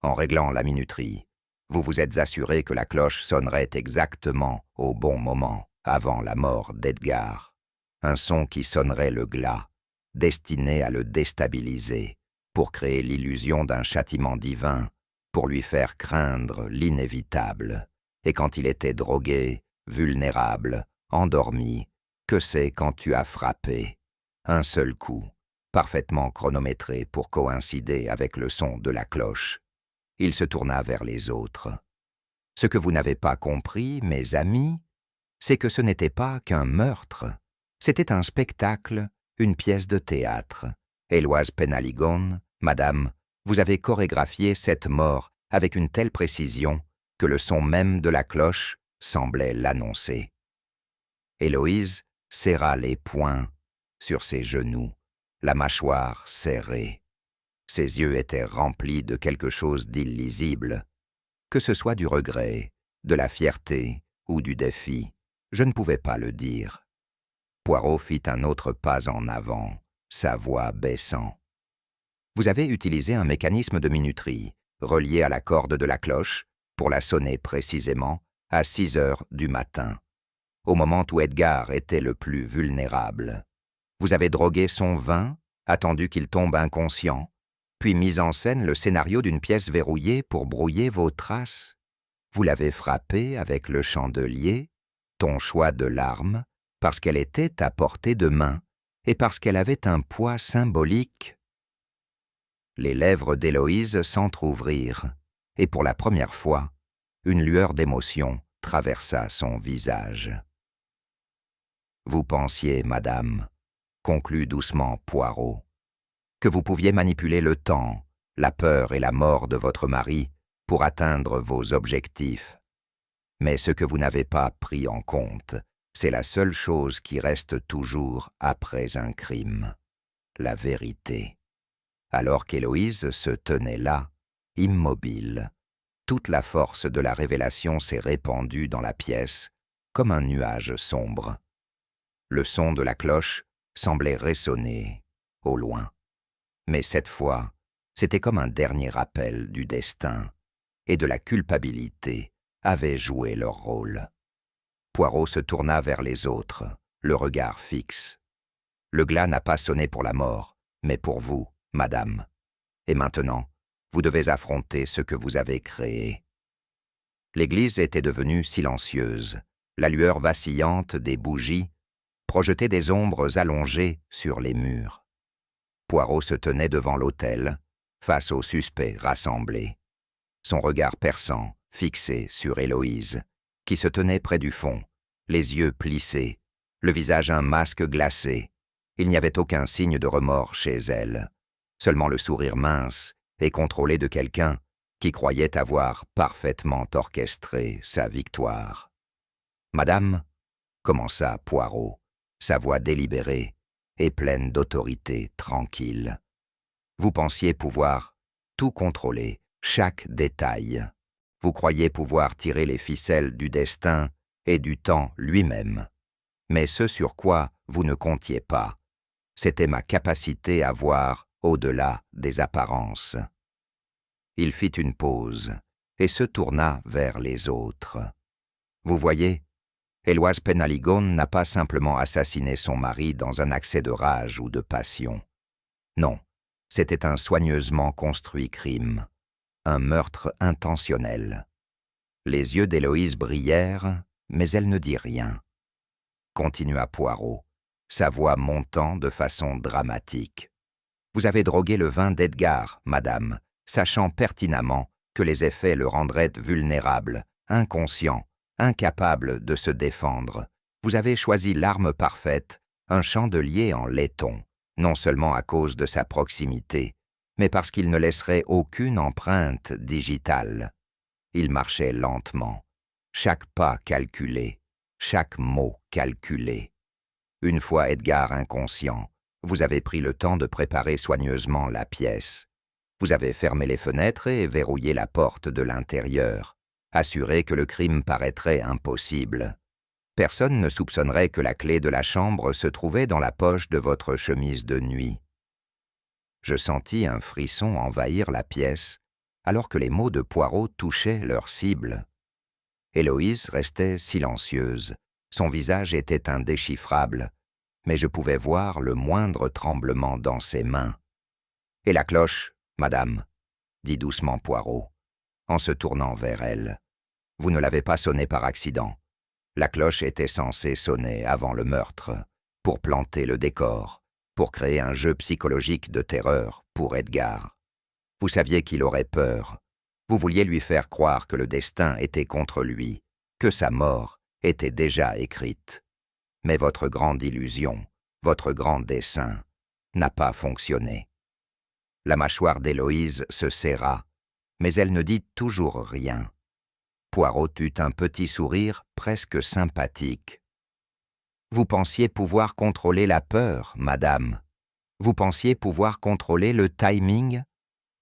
En réglant la minuterie, vous vous êtes assuré que la cloche sonnerait exactement au bon moment, avant la mort d'Edgar. Un son qui sonnerait le glas, destiné à le déstabiliser, pour créer l'illusion d'un châtiment divin, pour lui faire craindre l'inévitable. Et quand il était drogué, vulnérable, endormi, que c'est quand tu as frappé? Un seul coup, parfaitement chronométré pour coïncider avec le son de la cloche. Il se tourna vers les autres. Ce que vous n'avez pas compris, mes amis, c'est que ce n'était pas qu'un meurtre. C'était un spectacle, une pièce de théâtre. Éloise Penhaligon, madame, vous avez chorégraphié cette mort avec une telle précision que le son même de la cloche semblait l'annoncer. Héloïse serra les poings sur ses genoux, la mâchoire serrée. Ses yeux étaient remplis de quelque chose d'illisible, que ce soit du regret, de la fierté ou du défi. Je ne pouvais pas le dire. Poirot fit un autre pas en avant, sa voix baissant. Vous avez utilisé un mécanisme de minuterie, relié à la corde de la cloche, pour la sonner précisément à 6 heures du matin, au moment où Edgar était le plus vulnérable. Vous avez drogué son vin, attendu qu'il tombe inconscient, puis mis en scène le scénario d'une pièce verrouillée pour brouiller vos traces. Vous l'avez frappé avec le chandelier, ton choix de l'arme, parce qu'elle était à portée de main et parce qu'elle avait un poids symbolique. Les lèvres d'Héloïse s'entr'ouvrirent, et pour la première fois, une lueur d'émotion traversa son visage. Vous pensiez, madame, conclut doucement Poirot, que vous pouviez manipuler le temps, la peur et la mort de votre mari pour atteindre vos objectifs. Mais ce que vous n'avez pas pris en compte, c'est la seule chose qui reste toujours après un crime, la vérité. Alors qu'Héloïse se tenait là, immobile, toute la force de la révélation s'est répandue dans la pièce comme un nuage sombre. Le son de la cloche semblait résonner au loin. Mais cette fois, c'était comme un dernier rappel du destin, et de la culpabilité avait joué leur rôle. Poirot se tourna vers les autres, le regard fixe. Le glas n'a pas sonné pour la mort, mais pour vous, madame. Et maintenant, vous devez affronter ce que vous avez créé. L'église était devenue silencieuse. La lueur vacillante des bougies projetait des ombres allongées sur les murs. Poirot se tenait devant l'autel, face aux suspects rassemblés. Son regard perçant, fixé sur Héloïse, qui se tenait près du fond, les yeux plissés, le visage un masque glacé. Il n'y avait aucun signe de remords chez elle, seulement le sourire mince et contrôlé de quelqu'un qui croyait avoir parfaitement orchestré sa victoire. « Madame, » commença Poirot, sa voix délibérée et pleine d'autorité tranquille. « Vous pensiez pouvoir tout contrôler, chaque détail. Vous croyiez pouvoir tirer les ficelles du destin et du temps lui-même. Mais ce sur quoi vous ne comptiez pas, c'était ma capacité à voir au-delà des apparences. » Il fit une pause et se tourna vers les autres. « Vous voyez, Éloise Penhaligon n'a pas simplement assassiné son mari dans un accès de rage ou de passion. Non, c'était un soigneusement construit crime, un meurtre intentionnel. » Les yeux d'Héloïse brillèrent, mais elle ne dit rien. Continua Poirot, sa voix montant de façon dramatique. « Vous avez drogué le vin d'Edgar, madame, sachant pertinemment que les effets le rendraient vulnérable, inconscient, incapable de se défendre. Vous avez choisi l'arme parfaite, un chandelier en laiton, non seulement à cause de sa proximité, mais parce qu'il ne laisserait aucune empreinte digitale. Il marchait lentement, chaque pas calculé, chaque mot calculé. Une fois Edgar inconscient, vous avez pris le temps de préparer soigneusement la pièce. Vous avez fermé les fenêtres et verrouillé la porte de l'intérieur, assuré que le crime paraîtrait impossible. Personne ne soupçonnerait que la clé de la chambre se trouvait dans la poche de votre chemise de nuit. Je sentis un frisson envahir la pièce, alors que les mots de Poirot touchaient leur cible. Héloïse restait silencieuse, son visage était indéchiffrable, mais je pouvais voir le moindre tremblement dans ses mains. « Et la cloche, madame ?» dit doucement Poirot, en se tournant vers elle. « Vous ne l'avez pas sonnée par accident. La cloche était censée sonner avant le meurtre, pour planter le décor, pour créer un jeu psychologique de terreur pour Edgar. Vous saviez qu'il aurait peur. Vous vouliez lui faire croire que le destin était contre lui, que sa mort était déjà écrite. Mais votre grande illusion, votre grand dessein, n'a pas fonctionné. » La mâchoire d'Héloïse se serra, mais elle ne dit toujours rien. Poirot eut un petit sourire presque sympathique. « Vous pensiez pouvoir contrôler la peur, madame. Vous pensiez pouvoir contrôler le timing,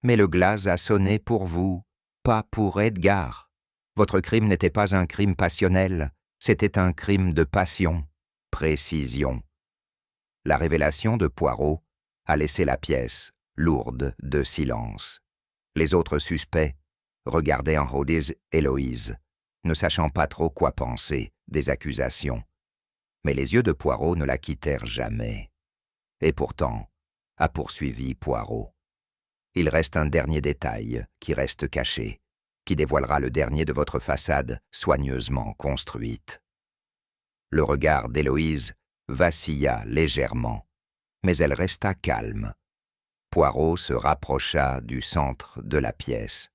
mais le glas a sonné pour vous, pas pour Edgar. Votre crime n'était pas un crime passionnel, c'était un crime de passion, précision. » La révélation de Poirot a laissé la pièce lourde de silence. Les autres suspects regardaient en rodise Héloïse, ne sachant pas trop quoi penser des accusations. Mais les yeux de Poirot ne la quittèrent jamais. Et pourtant, a poursuivi Poirot, il reste un dernier détail qui reste caché, qui dévoilera le dernier de votre façade soigneusement construite. Le regard d'Héloïse vacilla légèrement, mais elle resta calme. Poirot se rapprocha du centre de la pièce.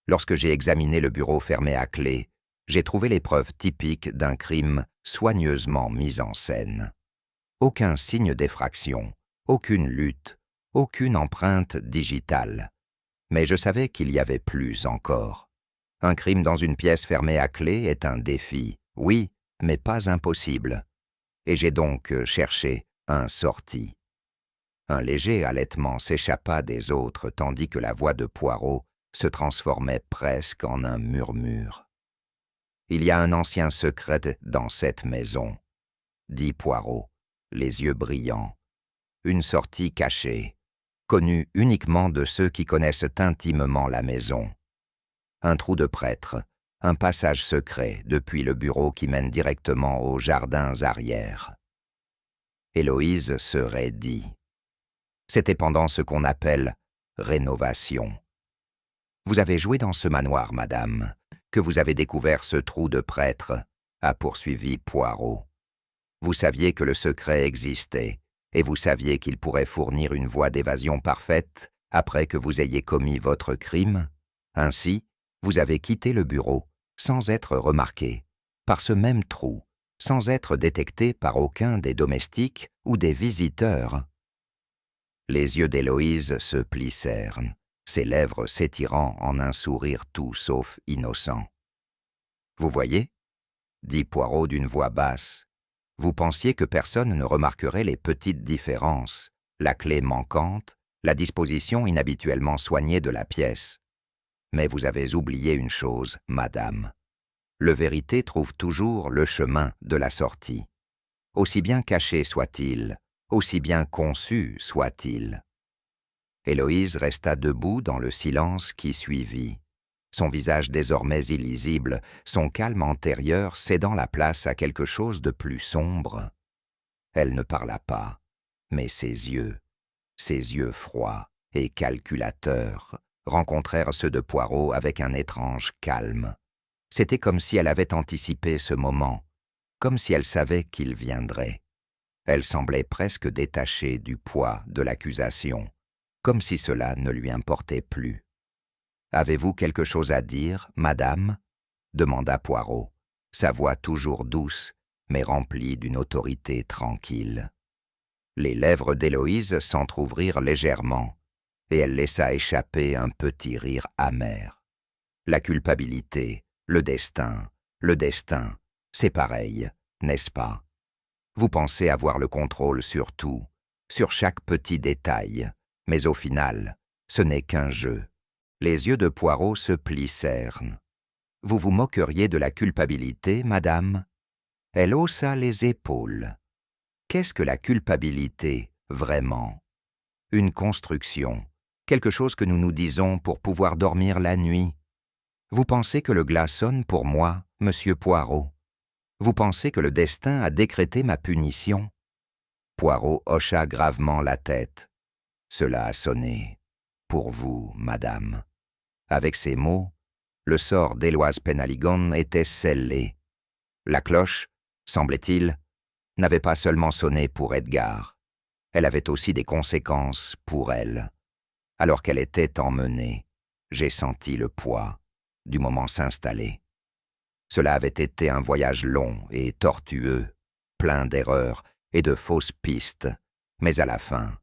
Lorsque j'ai examiné le bureau fermé à clé, j'ai trouvé les preuves typiques d'un crime soigneusement mis en scène. Aucun signe d'effraction, aucune lutte, aucune empreinte digitale. Mais je savais qu'il y avait plus encore. Un crime dans une pièce fermée à clé est un défi, oui, mais pas impossible. Et j'ai donc cherché un sorti. Un léger halètement s'échappa des autres tandis que la voix de Poirot se transformait presque en un murmure. « Il y a un ancien secret dans cette maison, » dit Poirot, les yeux brillants. « Une sortie cachée, connue uniquement de ceux qui connaissent intimement la maison. Un trou de prêtre, un passage secret depuis le bureau qui mène directement aux jardins arrière. » Héloïse se raidit. C'était pendant ce qu'on appelle rénovation. « Vous avez joué dans ce manoir, madame, que vous avez découvert ce trou de prêtre, » a poursuivi Poirot. « Vous saviez que le secret existait, et vous saviez qu'il pourrait fournir une voie d'évasion parfaite après que vous ayez commis votre crime. Ainsi, vous avez quitté le bureau, sans être remarqué, par ce même trou, sans être détecté par aucun des domestiques ou des visiteurs. » Les yeux d'Héloïse se plissèrent, ses lèvres s'étirant en un sourire tout sauf innocent. « Vous voyez ?» dit Poirot d'une voix basse. « Vous pensiez que personne ne remarquerait les petites différences, la clé manquante, la disposition inhabituellement soignée de la pièce. Mais vous avez oublié une chose, madame. Le vérité trouve toujours le chemin de la sortie. Aussi bien caché soit-il, aussi bien conçu soit-il. » Héloïse resta debout dans le silence qui suivit, son visage désormais illisible, son calme antérieur cédant la place à quelque chose de plus sombre. Elle ne parla pas, mais ses yeux froids et calculateurs, rencontrèrent ceux de Poirot avec un étrange calme. C'était comme si elle avait anticipé ce moment, comme si elle savait qu'il viendrait. Elle semblait presque détachée du poids de l'accusation, comme si cela ne lui importait plus. « Avez-vous quelque chose à dire, madame ?» demanda Poirot, sa voix toujours douce, mais remplie d'une autorité tranquille. Les lèvres d'Héloïse s'entr'ouvrirent légèrement, et elle laissa échapper un petit rire amer. La culpabilité, le destin, c'est pareil, n'est-ce pas? Vous pensez avoir le contrôle sur tout, sur chaque petit détail, mais au final, ce n'est qu'un jeu. Les yeux de Poirot se plissèrent. Vous vous moqueriez de la culpabilité, madame? Elle haussa les épaules. Qu'est-ce que la culpabilité, vraiment? Une construction, quelque chose que nous nous disons pour pouvoir dormir la nuit. Vous pensez que le glas sonne pour moi, monsieur Poirot? Vous pensez que le destin a décrété ma punition? Poirot hocha gravement la tête. Cela a sonné. Pour vous, madame. Avec ces mots, le sort d'Éloise Penhaligon était scellé. La cloche, semblait-il, n'avait pas seulement sonné pour Edgar. Elle avait aussi des conséquences pour elle. Alors qu'elle était emmenée, j'ai senti le poids du moment s'installer. Cela avait été un voyage long et tortueux, plein d'erreurs et de fausses pistes, mais à la fin,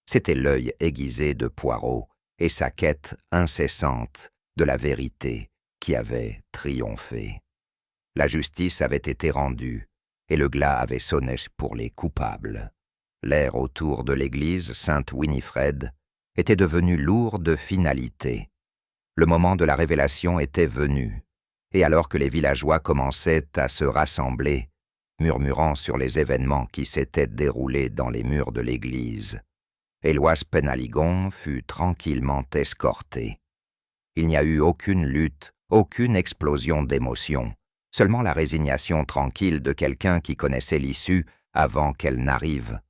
c'était l'œil aiguisé de Poirot et sa quête incessante de la vérité qui avait triomphé. La justice avait été rendue et le glas avait sonné pour les coupables. L'air autour de l'église Sainte-Winifred était devenu lourd de finalité. Le moment de la révélation était venu, et alors que les villageois commençaient à se rassembler, murmurant sur les événements qui s'étaient déroulés dans les murs de l'église, Éloise Penhaligon fut tranquillement escortée. Il n'y a eu aucune lutte, aucune explosion d'émotions, seulement la résignation tranquille de quelqu'un qui connaissait l'issue avant qu'elle n'arrive.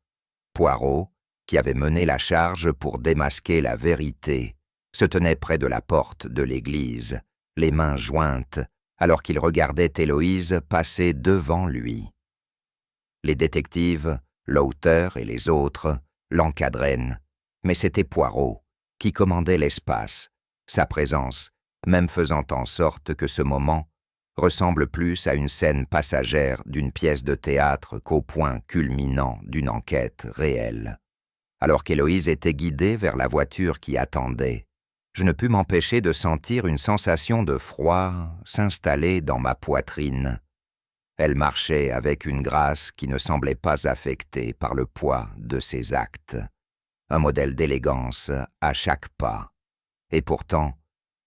Poirot, qui avait mené la charge pour démasquer la vérité, se tenait près de la porte de l'église, les mains jointes, alors qu'il regardait Héloïse passer devant lui. Les détectives, Lauter et les autres, l'encadraient, mais c'était Poirot qui commandait l'espace, sa présence, même faisant en sorte que ce moment ressemble plus à une scène passagère d'une pièce de théâtre qu'au point culminant d'une enquête réelle. Alors qu'Héloïse était guidée vers la voiture qui attendait, je ne pus m'empêcher de sentir une sensation de froid s'installer dans ma poitrine. Elle marchait avec une grâce qui ne semblait pas affectée par le poids de ses actes. Un modèle d'élégance à chaque pas. Et pourtant,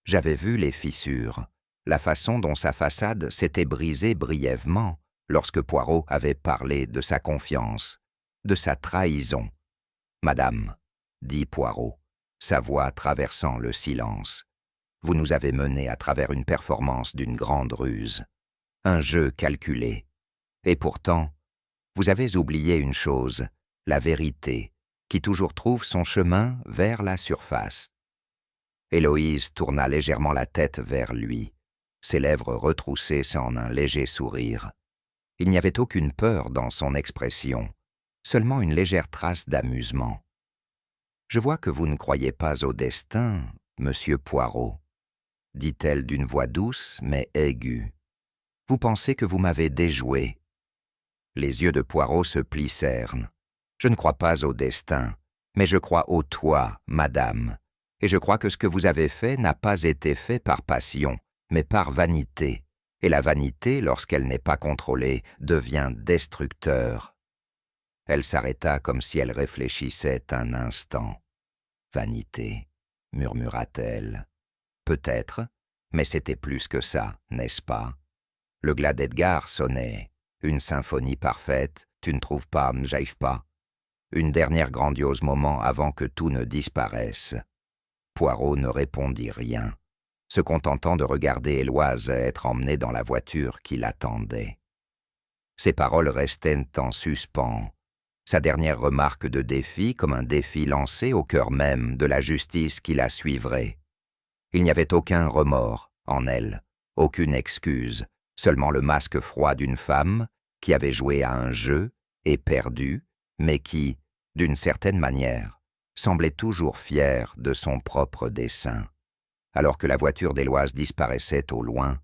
j'avais vu les fissures, la façon dont sa façade s'était brisée brièvement lorsque Poirot avait parlé de sa confiance, de sa trahison. « Madame, dit Poirot, sa voix traversant le silence, vous nous avez menés à travers une performance d'une grande ruse, un jeu calculé. Et pourtant, vous avez oublié une chose, la vérité, qui toujours trouve son chemin vers la surface. » Héloïse tourna légèrement la tête vers lui, ses lèvres retroussées en un léger sourire. Il n'y avait aucune peur dans son expression, seulement une légère trace d'amusement. « Je vois que vous ne croyez pas au destin, monsieur Poirot, dit-elle d'une voix douce mais aiguë. Vous pensez que vous m'avez déjoué. » Les yeux de Poirot se plissèrent. « Je ne crois pas au destin, mais je crois au toit, madame. Et je crois que ce que vous avez fait n'a pas été fait par passion, mais par vanité. Et la vanité, lorsqu'elle n'est pas contrôlée, devient destructeur. » Elle s'arrêta comme si elle réfléchissait un instant. « Vanité, murmura-t-elle. Peut-être, mais c'était plus que ça, n'est-ce pas? Le glas d'Edgar sonnait. Une symphonie parfaite, tu ne trouves pas, n'j'arrive pas? Une dernière grandiose moment avant que tout ne disparaisse. » Poirot ne répondit rien, se contentant de regarder Éloise être emmenée dans la voiture qui l'attendait. Ses paroles restaient en suspens, sa dernière remarque de défi comme un défi lancé au cœur même de la justice qui la suivrait. Il n'y avait aucun remords en elle, aucune excuse, seulement le masque froid d'une femme qui avait joué à un jeu et perdu, mais qui, d'une certaine manière, semblait toujours fière de son propre dessein. Alors que la voiture d'Éloise disparaissait au loin,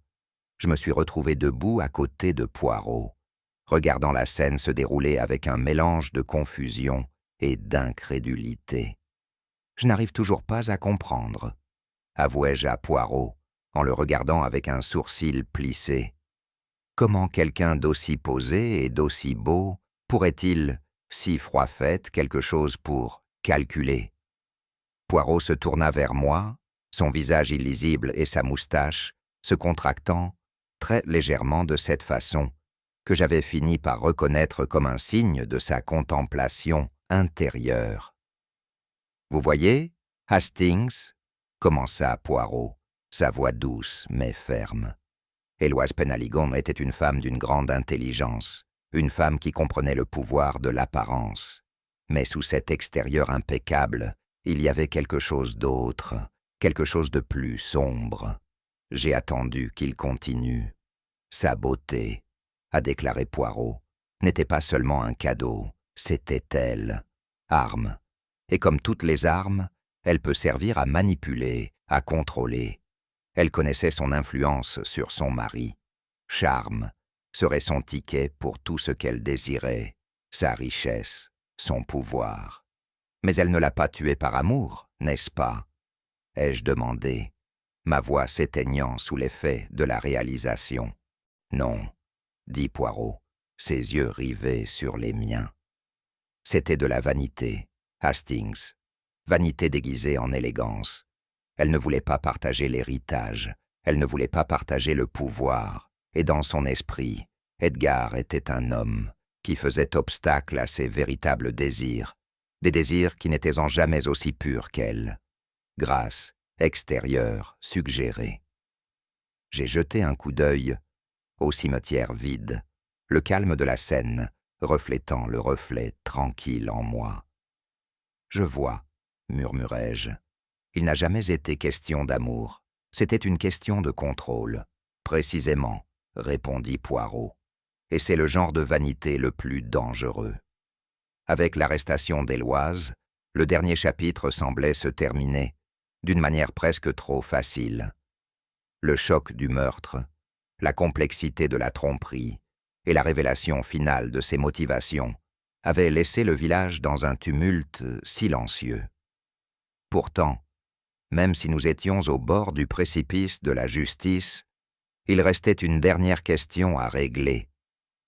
je me suis retrouvé debout à côté de Poirot, regardant la scène se dérouler avec un mélange de confusion et d'incrédulité. « Je n'arrive toujours pas à comprendre, » avouai-je à Poirot, en le regardant avec un sourcil plissé. Comment quelqu'un d'aussi posé et d'aussi beau pourrait-il, si froid-fait, quelque chose pour calculer? Poirot se tourna vers moi, son visage illisible et sa moustache se contractant très légèrement de cette façon, que j'avais fini par reconnaître comme un signe de sa contemplation intérieure. « Vous voyez, Hastings, commença Poirot, sa voix douce mais ferme. Héloïse Penhaligon était une femme d'une grande intelligence, une femme qui comprenait le pouvoir de l'apparence. Mais sous cet extérieur impeccable, il y avait quelque chose d'autre, quelque chose de plus sombre. J'ai attendu qu'il continue. Sa beauté, a déclaré Poirot, n'était pas seulement un cadeau, c'était elle, arme. Et comme toutes les armes, elle peut servir à manipuler, à contrôler. Elle connaissait son influence sur son mari. Charme serait son ticket pour tout ce qu'elle désirait, sa richesse, son pouvoir. Mais elle ne l'a pas tué par amour, n'est-ce pas? Ai-je demandé, ma voix s'éteignant sous l'effet de la réalisation. Non, dit Poirot, ses yeux rivés sur les miens. C'était de la vanité, Hastings, vanité déguisée en élégance. Elle ne voulait pas partager l'héritage, elle ne voulait pas partager le pouvoir, et dans son esprit, Edgar était un homme qui faisait obstacle à ses véritables désirs, des désirs qui n'étaient en jamais aussi purs qu'elle. Grâce, extérieure, suggérée. J'ai jeté un coup d'œil au cimetière vide, le calme de la scène reflétant le reflet tranquille en moi. « Je vois, murmurai-je. Il n'a jamais été question d'amour. C'était une question de contrôle. Précisément, répondit Poirot. Et c'est le genre de vanité le plus dangereux. Avec l'arrestation d'Héloïse, le dernier chapitre semblait se terminer, d'une manière presque trop facile. Le choc du meurtre, la complexité de la tromperie et la révélation finale de ses motivations avaient laissé le village dans un tumulte silencieux. Pourtant, même si nous étions au bord du précipice de la justice, il restait une dernière question à régler.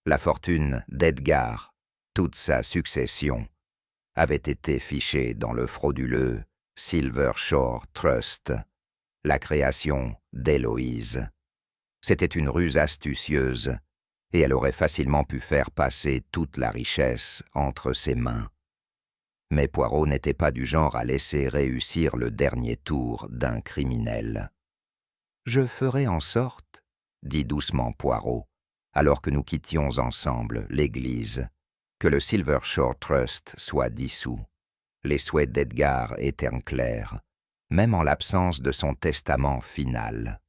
La fortune d'Edgar, toute sa succession, avait été fichée dans le frauduleux Silver Shore Trust, la création d'Héloïse. C'était une ruse astucieuse, et elle aurait facilement pu faire passer toute la richesse entre ses mains. Mais Poirot n'était pas du genre à laisser réussir le dernier tour d'un criminel. « Je ferai en sorte, dit doucement Poirot, alors que nous quittions ensemble l'église, que le Silver Shore Trust soit dissous. Les souhaits d'Edgar étaient clairs, même en l'absence de son testament final.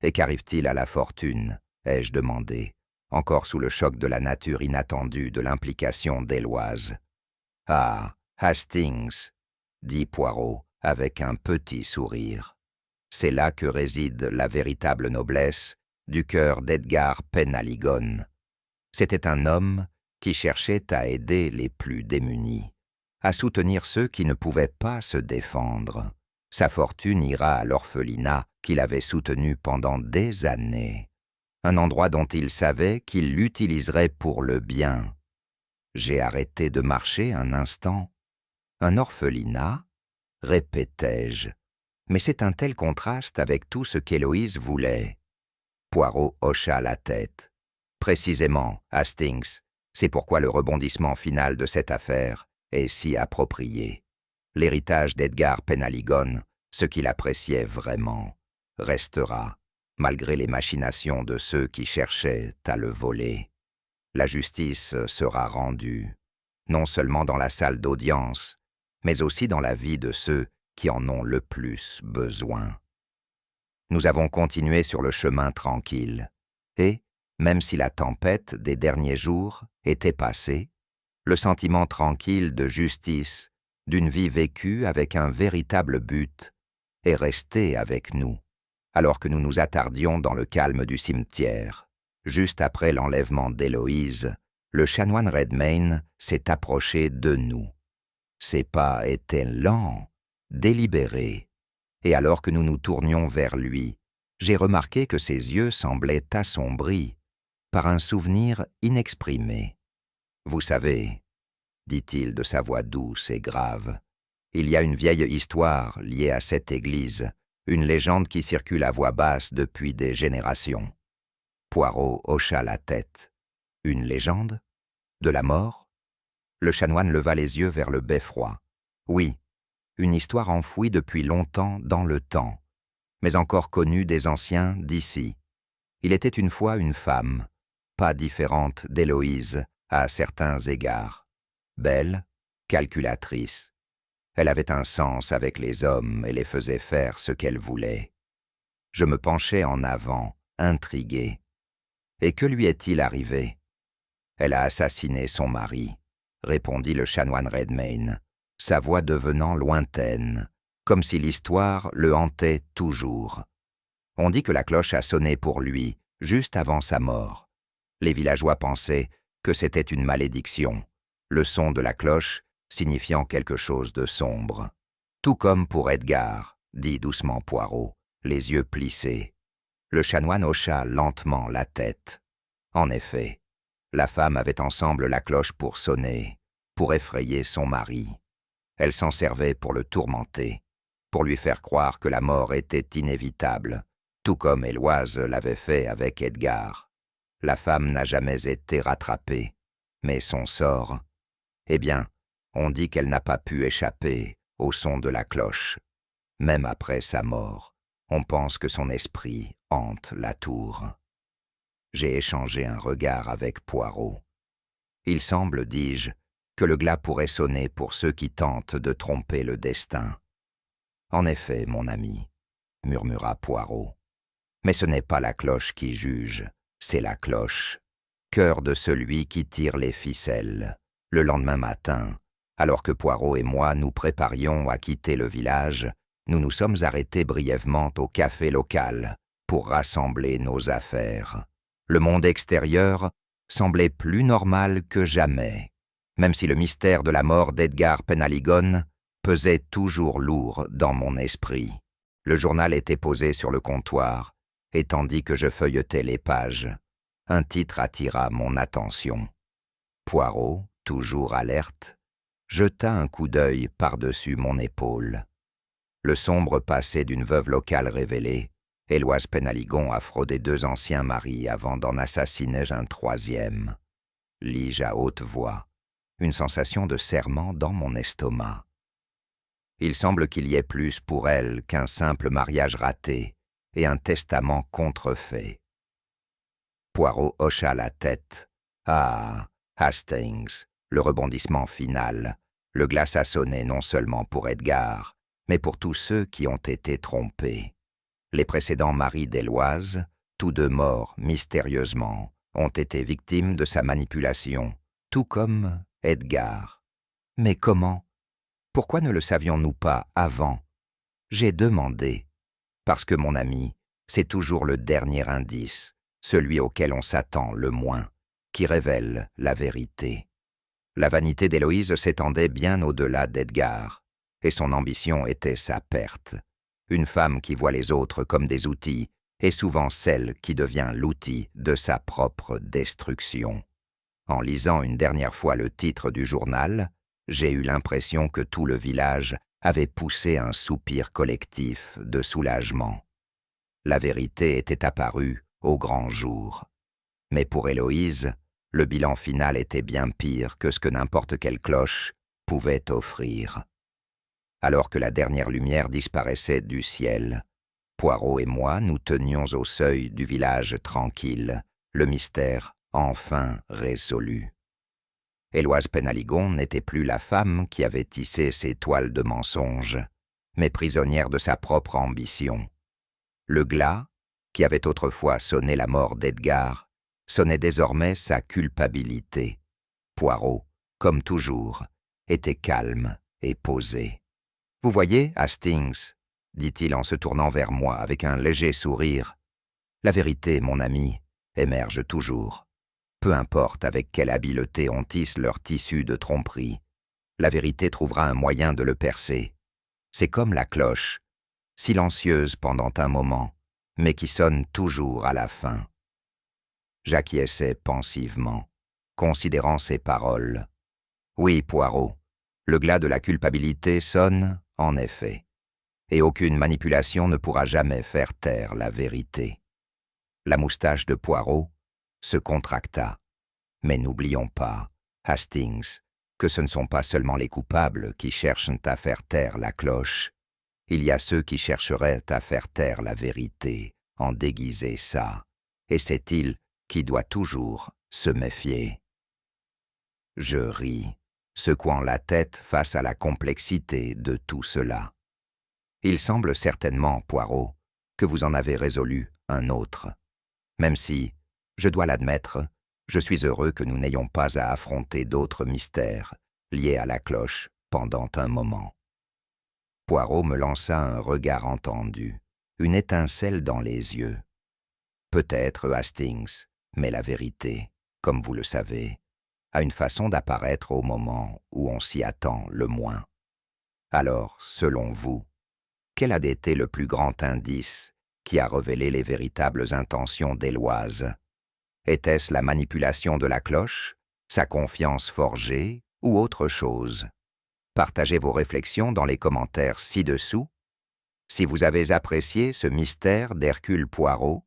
Et qu'arrive-t-il à la fortune, ai-je demandé, encore sous le choc de la nature inattendue de l'implication d'Héloïse. « Ah, Hastings, dit Poirot avec un petit sourire. C'est là que réside la véritable noblesse du cœur d'Edgar Penhaligon. C'était un homme qui cherchait à aider les plus démunis, à soutenir ceux qui ne pouvaient pas se défendre. Sa fortune ira à l'orphelinat qu'il avait soutenu pendant des années, un endroit dont il savait qu'il l'utiliserait pour le bien. J'ai arrêté de marcher un instant. Un orphelinat, répétai-je, mais c'est un tel contraste avec tout ce qu'Héloïse voulait. Poirot hocha la tête. Précisément, Hastings, c'est pourquoi le rebondissement final de cette affaire est si approprié. L'héritage d'Edgar Penhaligon, ce qu'il appréciait vraiment, restera, malgré les machinations de ceux qui cherchaient à le voler. La justice sera rendue, non seulement dans la salle d'audience, mais aussi dans la vie de ceux qui en ont le plus besoin. Nous avons continué sur le chemin tranquille, et, même si la tempête des derniers jours était passée, le sentiment tranquille de justice, d'une vie vécue avec un véritable but, est resté avec nous, alors que nous nous attardions dans le calme du cimetière. Juste après l'enlèvement d'Héloïse, le chanoine Redmayne s'est approché de nous. Ses pas étaient lents, délibérés, et alors que nous nous tournions vers lui, j'ai remarqué que ses yeux semblaient assombris par un souvenir inexprimé. « Vous savez, dit-il de sa voix douce et grave, il y a une vieille histoire liée à cette église, une légende qui circule à voix basse depuis des générations. » Poirot hocha la tête. « Une légende? De la mort ?» Le chanoine leva les yeux vers le beffroi. « Oui, une histoire enfouie depuis longtemps dans le temps, mais encore connue des anciens d'ici. Il était une fois une femme, pas différente d'Héloïse à certains égards. Belle, calculatrice. Elle avait un sens avec les hommes et les faisait faire ce qu'elle voulait. Je me penchai en avant, intrigué. Et que lui est-il arrivé? Elle a assassiné son mari, répondit le chanoine Redmayne, sa voix devenant lointaine, comme si l'histoire le hantait toujours. On dit que la cloche a sonné pour lui, juste avant sa mort. Les villageois pensaient que c'était une malédiction, le son de la cloche signifiant quelque chose de sombre. Tout comme pour Edgar, dit doucement Poirot, les yeux plissés. Le chanoine hocha lentement la tête. En effet, la femme avait ensemble la cloche pour sonner, pour effrayer son mari. Elle s'en servait pour le tourmenter, pour lui faire croire que la mort était inévitable, tout comme Héloïse l'avait fait avec Edgar. La femme n'a jamais été rattrapée, mais son sort, eh bien, on dit qu'elle n'a pas pu échapper au son de la cloche. Même après sa mort, on pense que son esprit hante la tour. J'ai échangé un regard avec Poirot. Il semble, dis-je, que le glas pourrait sonner pour ceux qui tentent de tromper le destin. En effet, mon ami, murmura Poirot. Mais ce n'est pas la cloche qui juge, c'est la cloche. Cœur de celui qui tire les ficelles. Le lendemain matin, alors que Poirot et moi nous préparions à quitter le village, nous nous sommes arrêtés brièvement au café local pour rassembler nos affaires. Le monde extérieur semblait plus normal que jamais, même si le mystère de la mort d'Edgar Penhaligon pesait toujours lourd dans mon esprit. Le journal était posé sur le comptoir, et tandis que je feuilletais les pages, un titre attira mon attention. Poirot, toujours alerte, jeta un coup d'œil par-dessus mon épaule. Le sombre passé d'une veuve locale révélé, Héloïse Penhaligon a fraudé 2 anciens maris avant d'en assassiner un 3e. Lis-je à haute voix, une sensation de serrement dans mon estomac. Il semble qu'il y ait plus pour elle qu'un simple mariage raté et un testament contrefait. Poirot hocha la tête. Ah, Hastings, le rebondissement final. Le glas a sonné non seulement pour Edgar, mais pour tous ceux qui ont été trompés. Les précédents maris d'Héloïse, tous 2 morts mystérieusement, ont été victimes de sa manipulation, tout comme Edgar. Mais comment? Pourquoi ne le savions-nous pas avant? J'ai demandé. Parce que, mon ami, c'est toujours le dernier indice, celui auquel on s'attend le moins, qui révèle la vérité. La vanité d'Héloïse s'étendait bien au-delà d'Edgar, et son ambition était sa perte. Une femme qui voit les autres comme des outils est souvent celle qui devient l'outil de sa propre destruction. En lisant une dernière fois le titre du journal, j'ai eu l'impression que tout le village avait poussé un soupir collectif de soulagement. La vérité était apparue au grand jour. Mais pour Héloïse, le bilan final était bien pire que ce que n'importe quelle cloche pouvait offrir. Alors que la dernière lumière disparaissait du ciel, Poirot et moi nous tenions au seuil du village tranquille, le mystère enfin résolu. Héloïse Penhaligon n'était plus la femme qui avait tissé ses toiles de mensonges, mais prisonnière de sa propre ambition. Le glas, qui avait autrefois sonné la mort d'Edgar, sonnait désormais sa culpabilité. Poirot, comme toujours, était calme et posé. « Vous voyez, Hastings, dit-il en se tournant vers moi avec un léger sourire, la vérité, mon ami, émerge toujours. Peu importe avec quelle habileté on tisse leur tissu de tromperie, la vérité trouvera un moyen de le percer. C'est comme la cloche, silencieuse pendant un moment, mais qui sonne toujours à la fin. J'acquiesçais pensivement, considérant ses paroles. Oui, Poirot, le glas de la culpabilité sonne, en effet, et aucune manipulation ne pourra jamais faire taire la vérité. La moustache de Poirot se contracta. Mais n'oublions pas, Hastings, que ce ne sont pas seulement les coupables qui cherchent à faire taire la cloche. Il y a ceux qui chercheraient à faire taire la vérité, en déguiser ça, et c'est il qui doit toujours se méfier. Je ris, secouant la tête face à la complexité de tout cela. Il semble certainement, Poirot, que vous en avez résolu un autre. Même si, je dois l'admettre, je suis heureux que nous n'ayons pas à affronter d'autres mystères liés à la cloche pendant un moment. Poirot me lança un regard entendu, une étincelle dans les yeux. Peut-être, Hastings, mais la vérité, comme vous le savez, a une façon d'apparaître au moment où on s'y attend le moins. Alors, selon vous, quel a été le plus grand indice qui a révélé les véritables intentions d'Éloise? Était-ce la manipulation de la cloche, sa confiance forgée ou autre chose? Partagez vos réflexions dans les commentaires ci-dessous. Si vous avez apprécié ce mystère d'Hercule Poirot,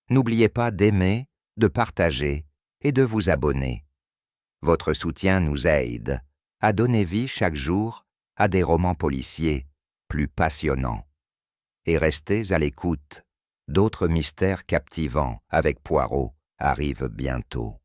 n'oubliez pas d'aimer, de partager et de vous abonner. Votre soutien nous aide à donner vie chaque jour à des romans policiers plus passionnants. Et restez à l'écoute, d'autres mystères captivants avec Poirot arrivent bientôt.